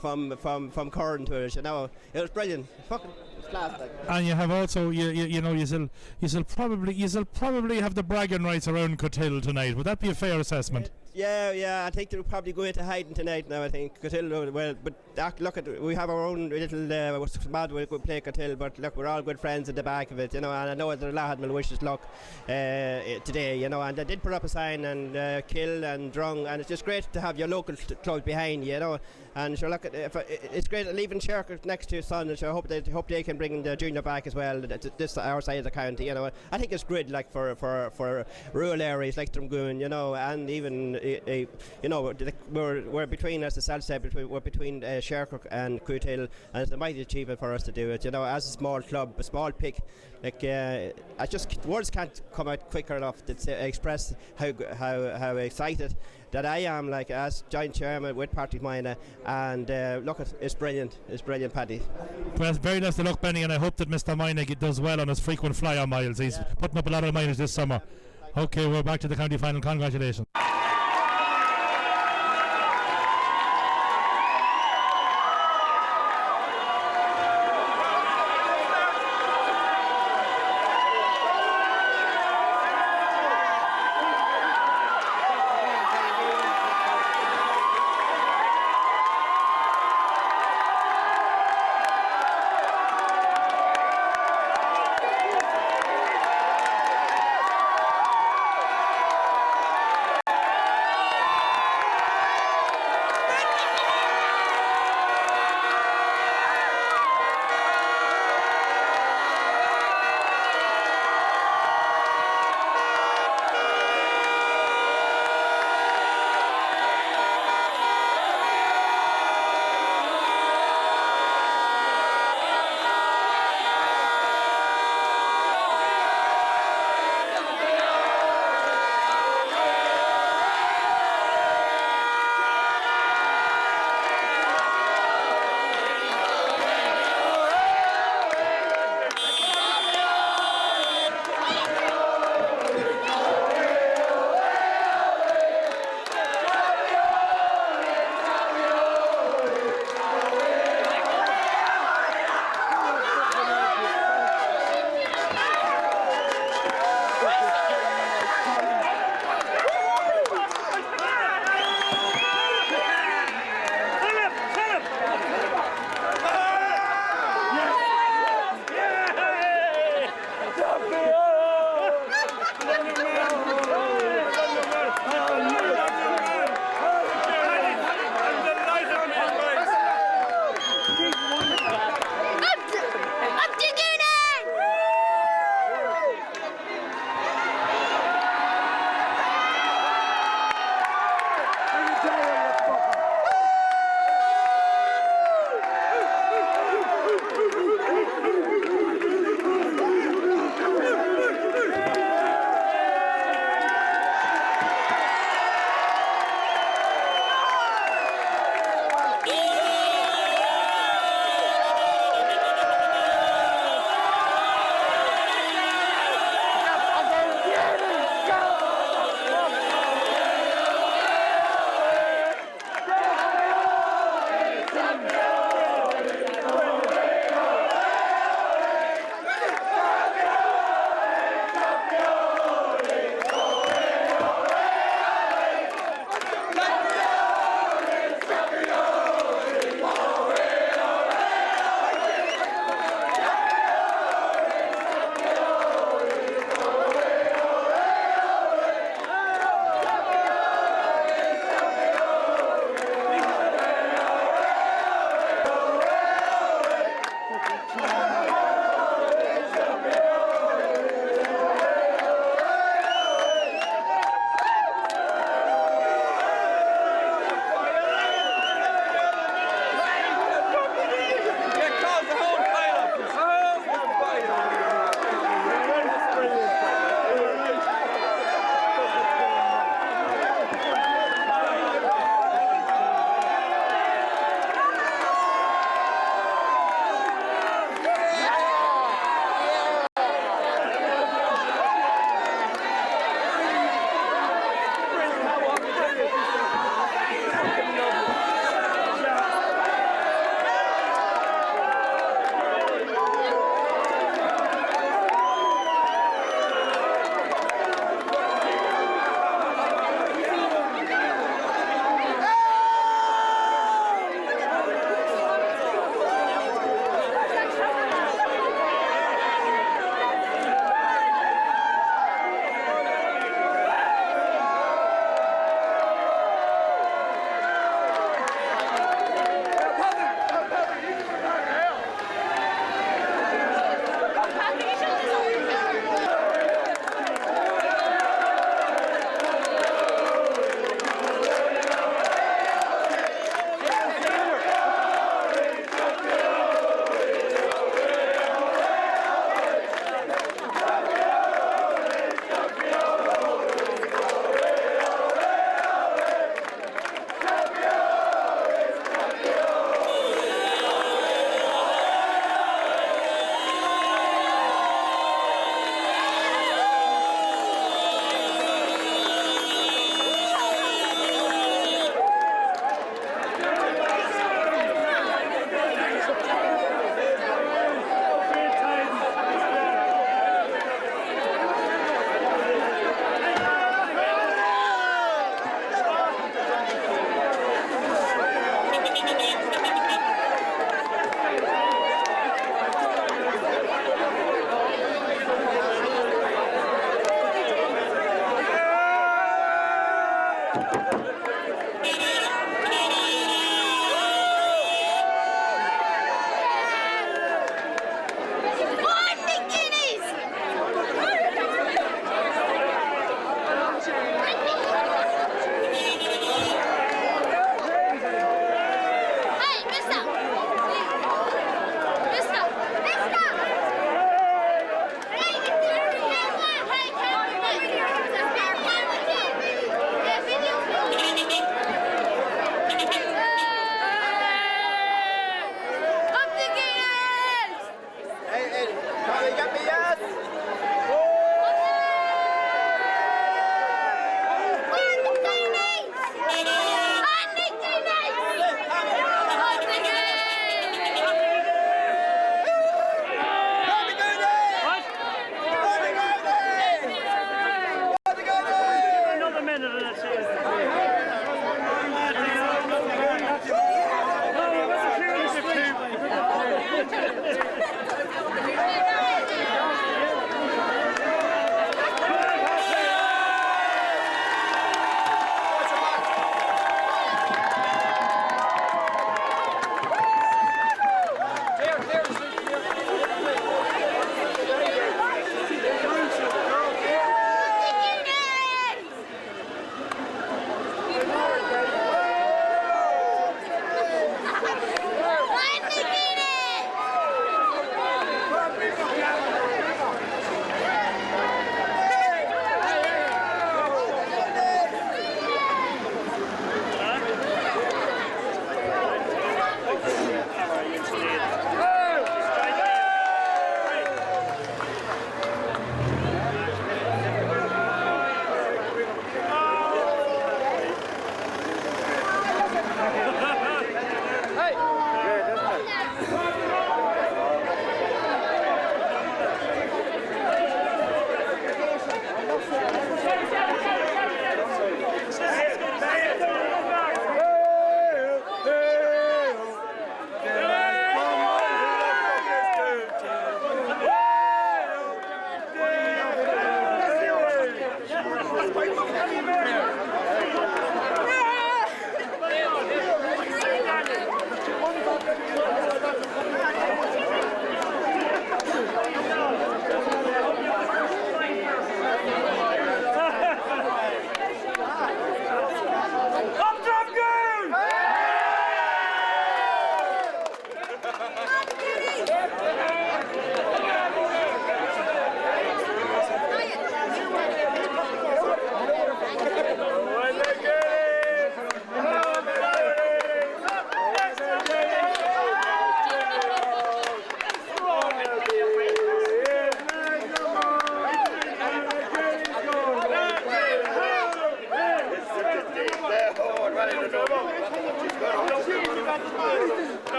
from Curran to us. You know, it was brilliant. Fucking class, like. And you have also, you know, you'll probably have the bragging rights around Cothill tonight. Would that be a fair assessment? Yeah, I think they'll probably go into hiding tonight now, I think. Cothill, well, but look, we have our own little squad we'll play Cothill, but look, we're all good friends at the back of it, you know, and I know that a lot will wish us luck today, you know, and I did put up a sign and Kill and Drung, and it's just great to have your local club behind you, you know, and sure, look, it's great leaving Sherkirk next to his son, and sure, I hope they can bring the junior back as well, this our side of the county, you know. I think it's good, like, for rural areas like Drumgoon, you know, and even you know, we're between, as the Sal said, we're between Sherkirk and Cootehill, and it's a mighty achievement for us to do it, you know, as a small club, a small pick. Like, words can't come out quicker enough to express how excited that I am, like, as joint chairman with Patrick Moynagh, and look, it's brilliant, Paddy. Well, very best of luck, Benny, and I hope that Mr. Moynagh does well on his frequent flyer miles. He's putting up a lot of mileage this summer. Okay, we're back to the county final. Congratulations. You got me, yes?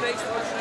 Nice